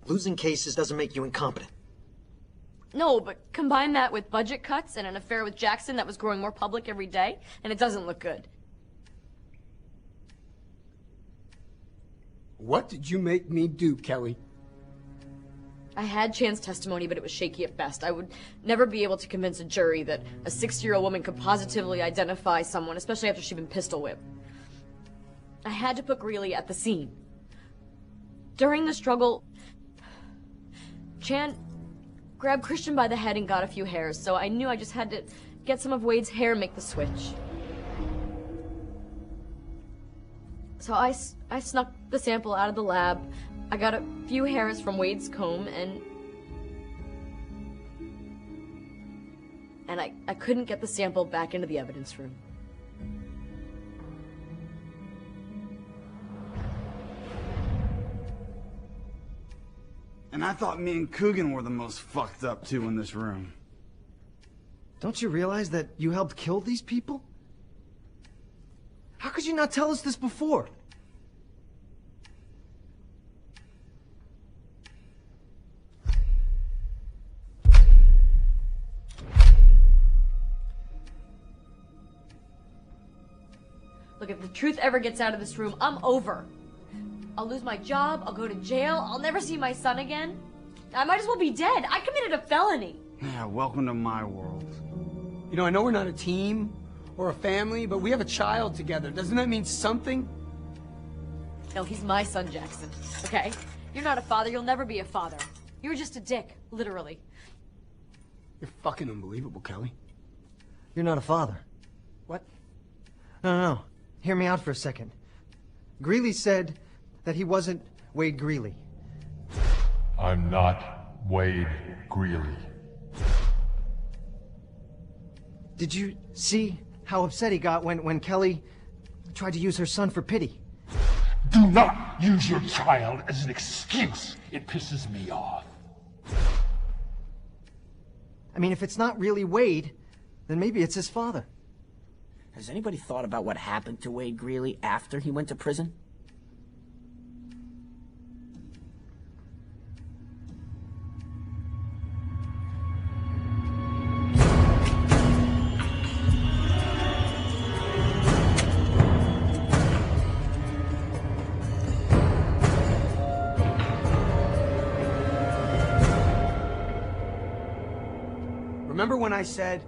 Losing cases doesn't make you incompetent. No, but combine that with budget cuts and an affair with Jackson that was growing more public every day, and it doesn't look good. What did you make me do, Kelly? I had Chan's testimony, but it was shaky at best. I would never be able to convince a jury that a 60-year-old woman could positively identify someone, especially after she'd been pistol whipped. I had to put Greeley at the scene. During the struggle, Chan grabbed Christian by the head and got a few hairs, so I knew I just had to get some of Wade's hair and make the switch. So I snuck the sample out of the lab. I got a few hairs from Wade's comb, and I couldn't get the sample back into the evidence room. And I thought me and Coogan were the most fucked up two in this room. Don't you realize that you helped kill these people? How could you not tell us this before? Look, if the truth ever gets out of this room, I'm over. I'll lose my job, I'll go to jail, I'll never see my son again. I might as well be dead. I committed a felony. Yeah, welcome to my world. You know, I know we're not a team or a family, but we have a child together. Doesn't that mean something? No, he's my son, Jackson, okay? You're not a father, you'll never be a father. You're just a dick, literally. You're fucking unbelievable, Kelly. You're not a father. What? No. Hear me out for a second. Greeley said that he wasn't Wade Greeley. I'm not Wade Greeley. Did you see how upset he got when Kelly tried to use her son for pity? Do not use your child as an excuse. It pisses me off. I mean, if it's not really Wade, then maybe it's his father. Has anybody thought about what happened to Wade Greeley after he went to prison? Remember when I said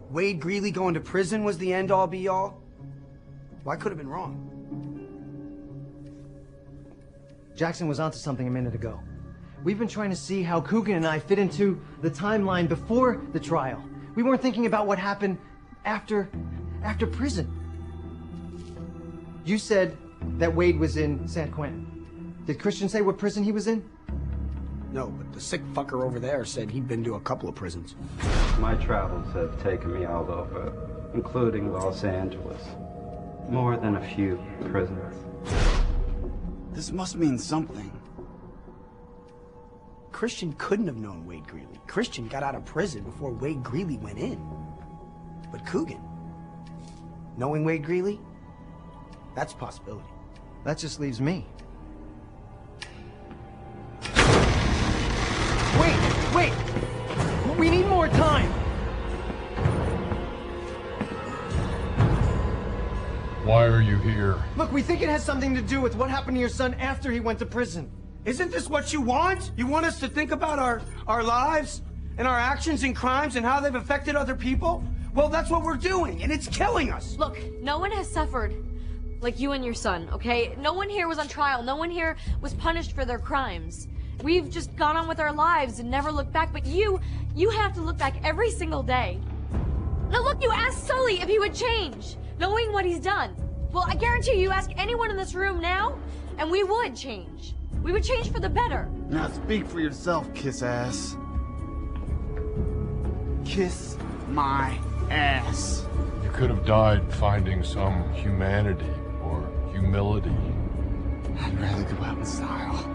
Wade Greeley going to prison was the end-all be-all? Well, I could have been wrong. Jackson was onto something a minute ago. We've been trying to see how Coogan and I fit into the timeline before the trial. We weren't thinking about what happened after prison. You said that Wade was in San Quentin. Did Christian say what prison he was in? No, but the sick fucker over there said he'd been to a couple of prisons. My travels have taken me all over, including Los Angeles. More than a few prisons. This must mean something. Christian couldn't have known Wade Greeley. Christian got out of prison before Wade Greeley went in. But Coogan, knowing Wade Greeley, that's a possibility. That just leaves me. Wait! We need more time! Why are you here? Look, we think it has something to do with what happened to your son after he went to prison. Isn't this what you want? You want us to think about our lives and our actions and crimes and how they've affected other people? Well, that's what we're doing, and it's killing us. Look, no one has suffered like you and your son, okay? No one here was on trial. No one here was punished for their crimes. We've just gone on with our lives and never looked back, but you have to look back every single day. Now look, you asked Sully if he would change, knowing what he's done. Well, I guarantee you ask anyone in this room now, and we would change. We would change for the better. Now speak for yourself, kiss ass. Kiss my ass. You could have died finding some humanity or humility. I'd rather go out in style.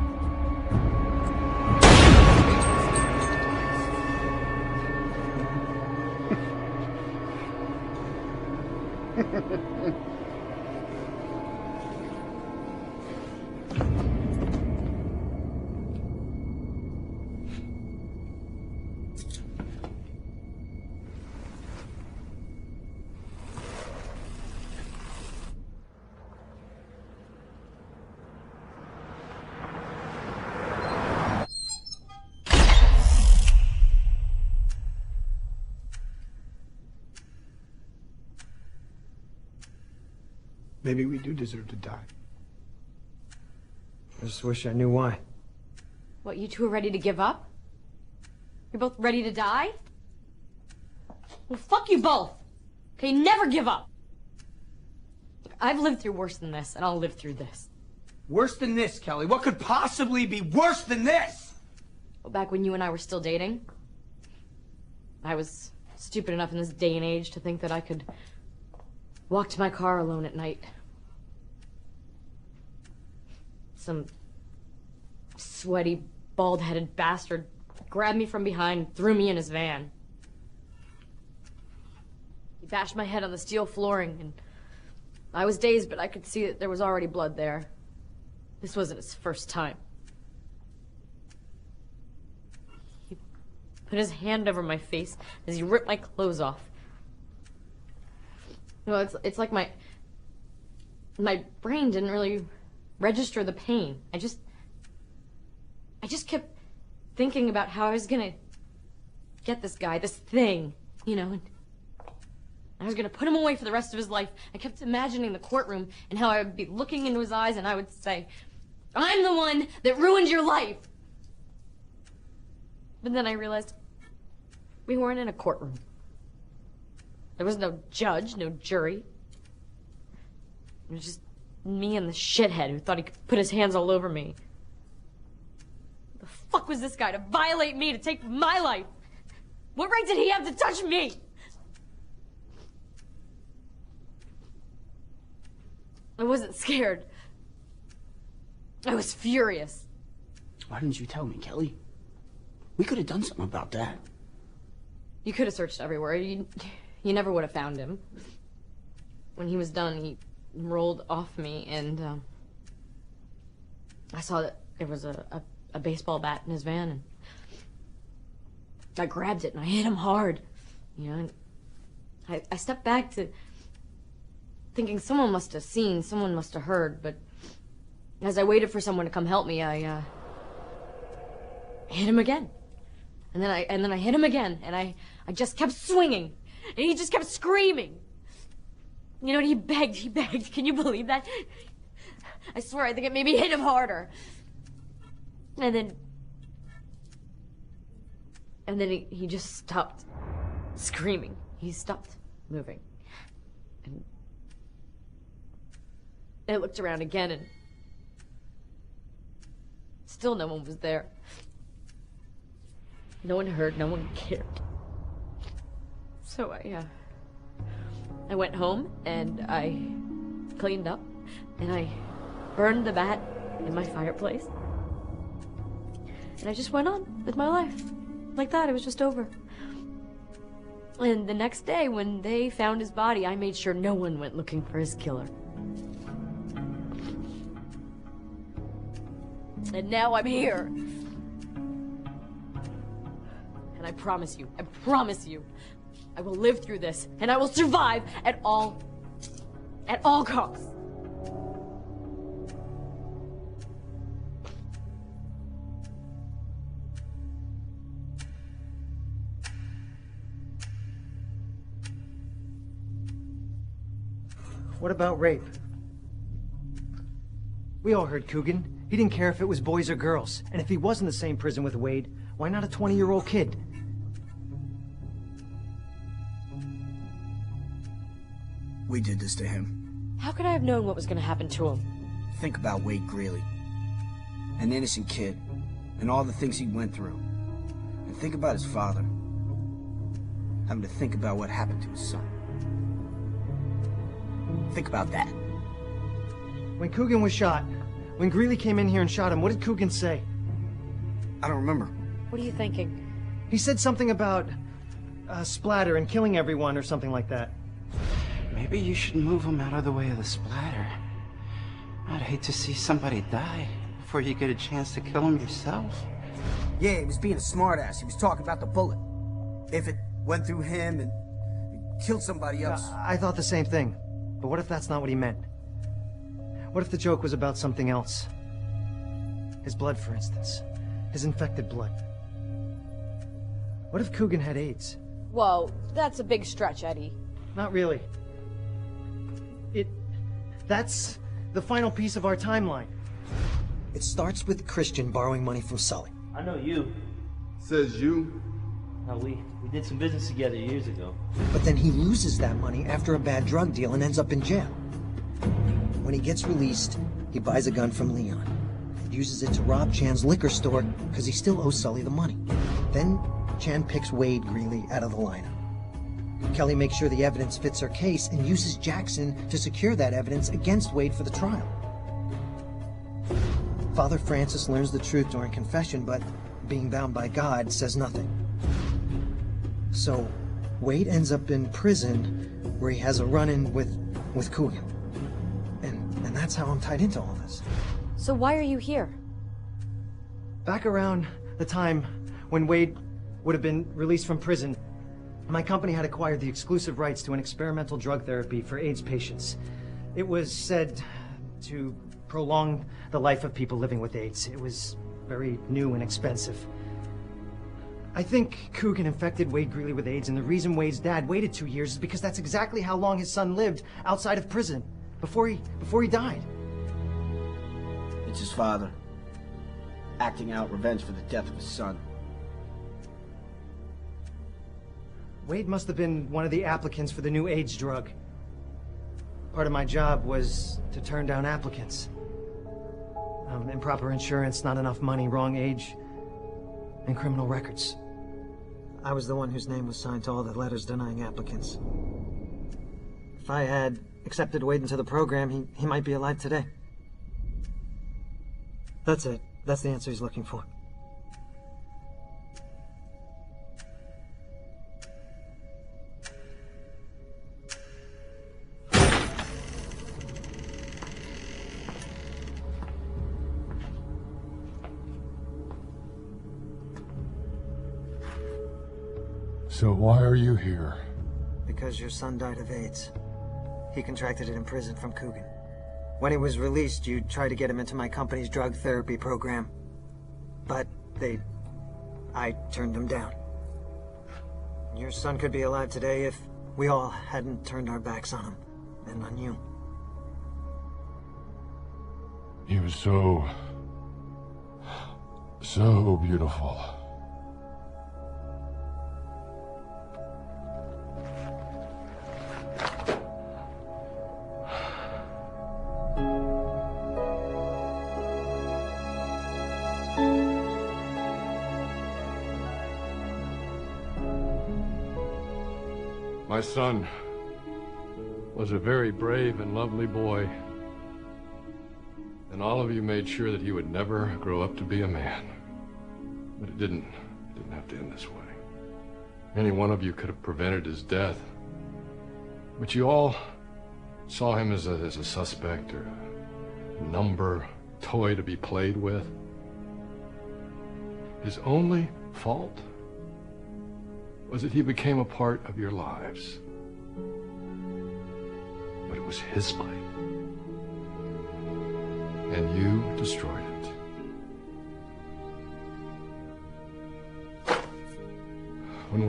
Maybe we do deserve to die. I just wish I knew why. What, you two are ready to give up? You're both ready to die? Well, fuck you both. Okay, never give up. I've lived through worse than this, and I'll live through this. Worse than this, Kelly? What could possibly be worse than this? Well, back when you and I were still dating, I was stupid enough in this day and age to think that I could walk to my car alone at night. Some sweaty, bald-headed bastard grabbed me from behind, threw me in his van. He bashed my head on the steel flooring, and I was dazed, but I could see that there was already blood there. This wasn't his first time. He put his hand over my face as he ripped my clothes off. Well, it's like my brain didn't really register the pain. I just kept thinking about how I was gonna get this guy, this thing, you know, and I was gonna put him away for the rest of his life. I kept imagining the courtroom and how I would be looking into his eyes and I would say, "I'm the one that ruined your life." But then I realized we weren't in a courtroom. There was no judge, no jury. It was just me and the shithead who thought he could put his hands all over me. The fuck was this guy to violate me, to take my life? What right did he have to touch me? I wasn't scared. I was furious. Why didn't you tell me, Kelly? We could have done something about that. You could have searched everywhere. You never would have found him. When he was done, he rolled off me, and I saw that there was a baseball bat in his van, and I grabbed it and I hit him hard. You know, and I stepped back to thinking someone must have seen, someone must have heard, but as I waited for someone to come help me, I hit him again. And then I hit him again, and I just kept swinging, and he just kept screaming. You know, and he begged. Can you believe that? I swear, I think it maybe hit him harder. And then he just stopped screaming. He stopped moving. And I looked around again, and still no one was there. No one heard, no one cared. So I went home, and I cleaned up, and I burned the bat in my fireplace. And I just went on with my life. Like that, it was just over. And the next day, when they found his body, I made sure no one went looking for his killer. And now I'm here. And I promise you, I will live through this, and I will survive at all costs. What about rape? We all heard Coogan. He didn't care if it was boys or girls. And if he was in the same prison with Wade, why not a 20-year-old kid? We did this to him. How could I have known what was going to happen to him? Think about Wade Greeley. An innocent kid. And all the things he went through. And think about his father. Having to think about what happened to his son. Think about that. When Coogan was shot, when Greeley came in here and shot him, what did Coogan say? I don't remember. What are you thinking? He said something about splatter and killing everyone or something like that. Maybe you should move him out of the way of the splatter. I'd hate to see somebody die before you get a chance to kill him yourself. Yeah, he was being a smartass. He was talking about the bullet. If it went through him and killed somebody else. I thought the same thing. But what if that's not what he meant? What if the joke was about something else? His blood, for instance. His infected blood. What if Coogan had AIDS? Whoa, that's a big stretch, Eddie. Not really. That's the final piece of our timeline. It starts with Christian borrowing money from Sully. I know you. Says you? No, we did some business together years ago. But then he loses that money after a bad drug deal and ends up in jail. When he gets released, he buys a gun from Leon. Uses it to rob Chan's liquor store because he still owes Sully the money. Then Chan picks Wade Greeley out of the lineup. Kelly makes sure the evidence fits her case and uses Jackson to secure that evidence against Wade for the trial. Father Francis learns the truth during confession, but being bound by God, says nothing. So Wade ends up in prison where he has a run-in with Coogan. And that's how I'm tied into all this. So why are you here? Back around the time when Wade would have been released from prison, my company had acquired the exclusive rights to an experimental drug therapy for AIDS patients. It was said to prolong the life of people living with AIDS. It was very new and expensive. I think Coogan infected Wade Greeley with AIDS, and the reason Wade's dad waited 2 years is because that's exactly how long his son lived outside of prison, before he died. It's his father, acting out revenge for the death of his son. Wade must have been one of the applicants for the new AIDS drug. Part of my job was to turn down applicants. Improper insurance, not enough money, wrong age, and criminal records. I was the one whose name was signed to all the letters denying applicants. If I had accepted Wade into the program, he might be alive today. That's it. That's the answer he's looking for. So why are you here? Because your son died of AIDS. He contracted it in prison from Coogan. When he was released, you tried to get him into my company's drug therapy program. But I turned him down. Your son could be alive today if we all hadn't turned our backs on him and on you. He was so beautiful. My son was a very brave and lovely boy, and all of you made sure that he would never grow up to be a man. But it didn't have to end this way. Any one of you could have prevented his death, but you all saw him as a suspect or a number, toy to be played with. His only fault was that he became a part of your lives. But it was his life. And you destroyed it. When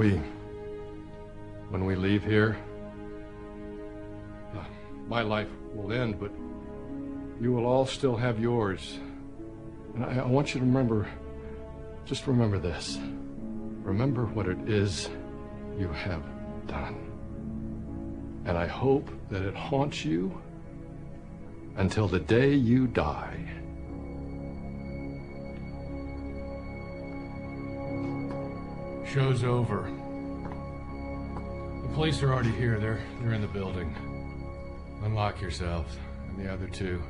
we leave here, my life will end, but you will all still have yours. And I want you to remember, just remember this. Remember what it is you have done. And I hope that it haunts you until the day you die. Show's over. The police are already here. They're in the building. Unlock yourselves, and the other two.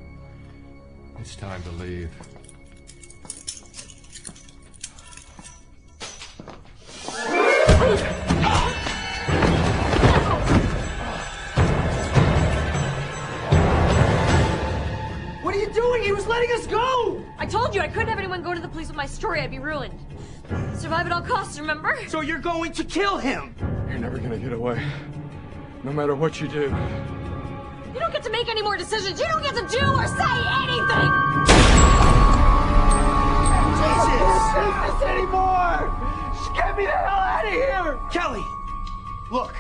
It's time to leave. What are you doing? He was letting us go! I told you I couldn't have anyone go to the police with my story. I'd be ruined. Survive at all costs, remember? So you're going to kill him? You're never gonna get away. No matter what you do. You don't get to make any more decisions. You don't get to do or say anything! Jesus! I don't do this anymore! Just get me the hell out of here! Kelly, look.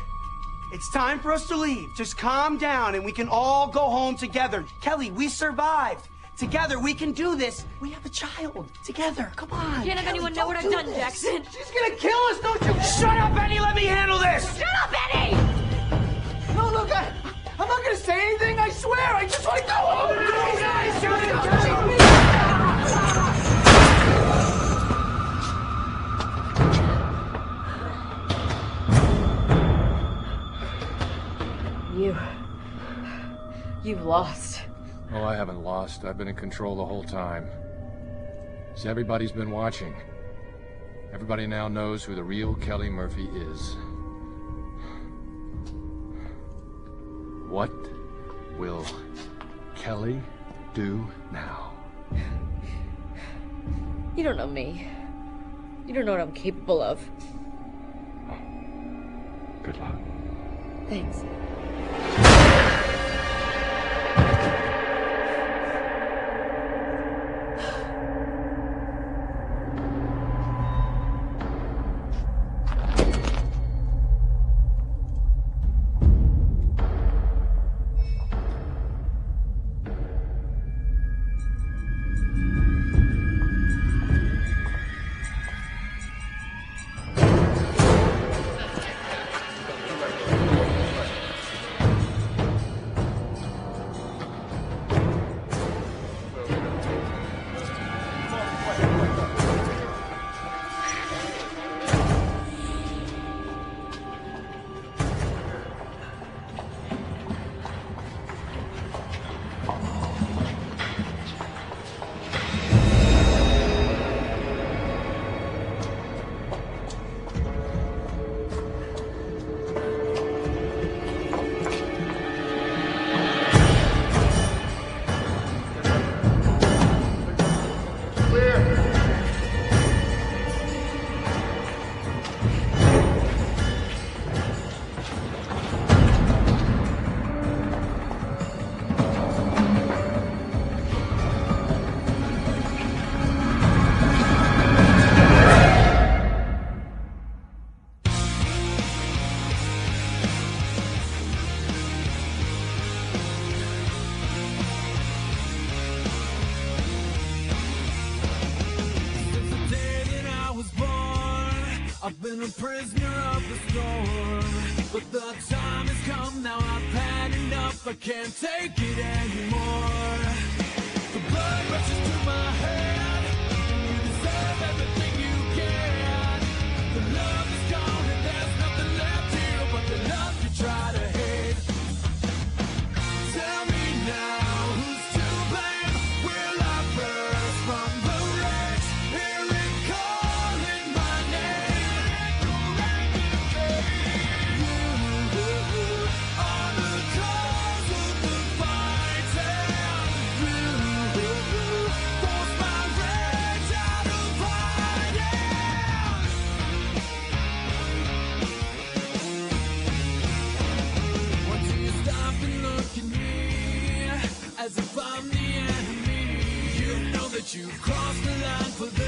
It's time for us to leave. Just calm down and we can all go home together. Kelly, we survived. Together, we can do this. We have a child. Together, come on. You can't have anyone know what I've done, Jackson. She's gonna kill us, don't you? Shut up, Benny. Let me handle this. Shut up, Benny! No, look, I'm not gonna say anything. I swear. I just want to go home. You've lost. Oh, I haven't lost. I've been in control the whole time. So everybody's been watching. Everybody now knows who the real Kelly Murphy is. What will Kelly do now? You don't know me. You don't know what I'm capable of. Good luck. Thanks. been a prisoner of the storm, but the time has come now. I've had enough. I can't take it anymore. The blood rushes to my head. You deserve everything you get. The love is gone and there's nothing left here but the love you try to hate. Tell me now, who's to blame? Will I burst from the wreckage? Hear it calling my name. You are the cause of the fighting. You force my rage out of hiding. Why do you stop and look at me as if I'm the enemy? You know that you've crossed the line for the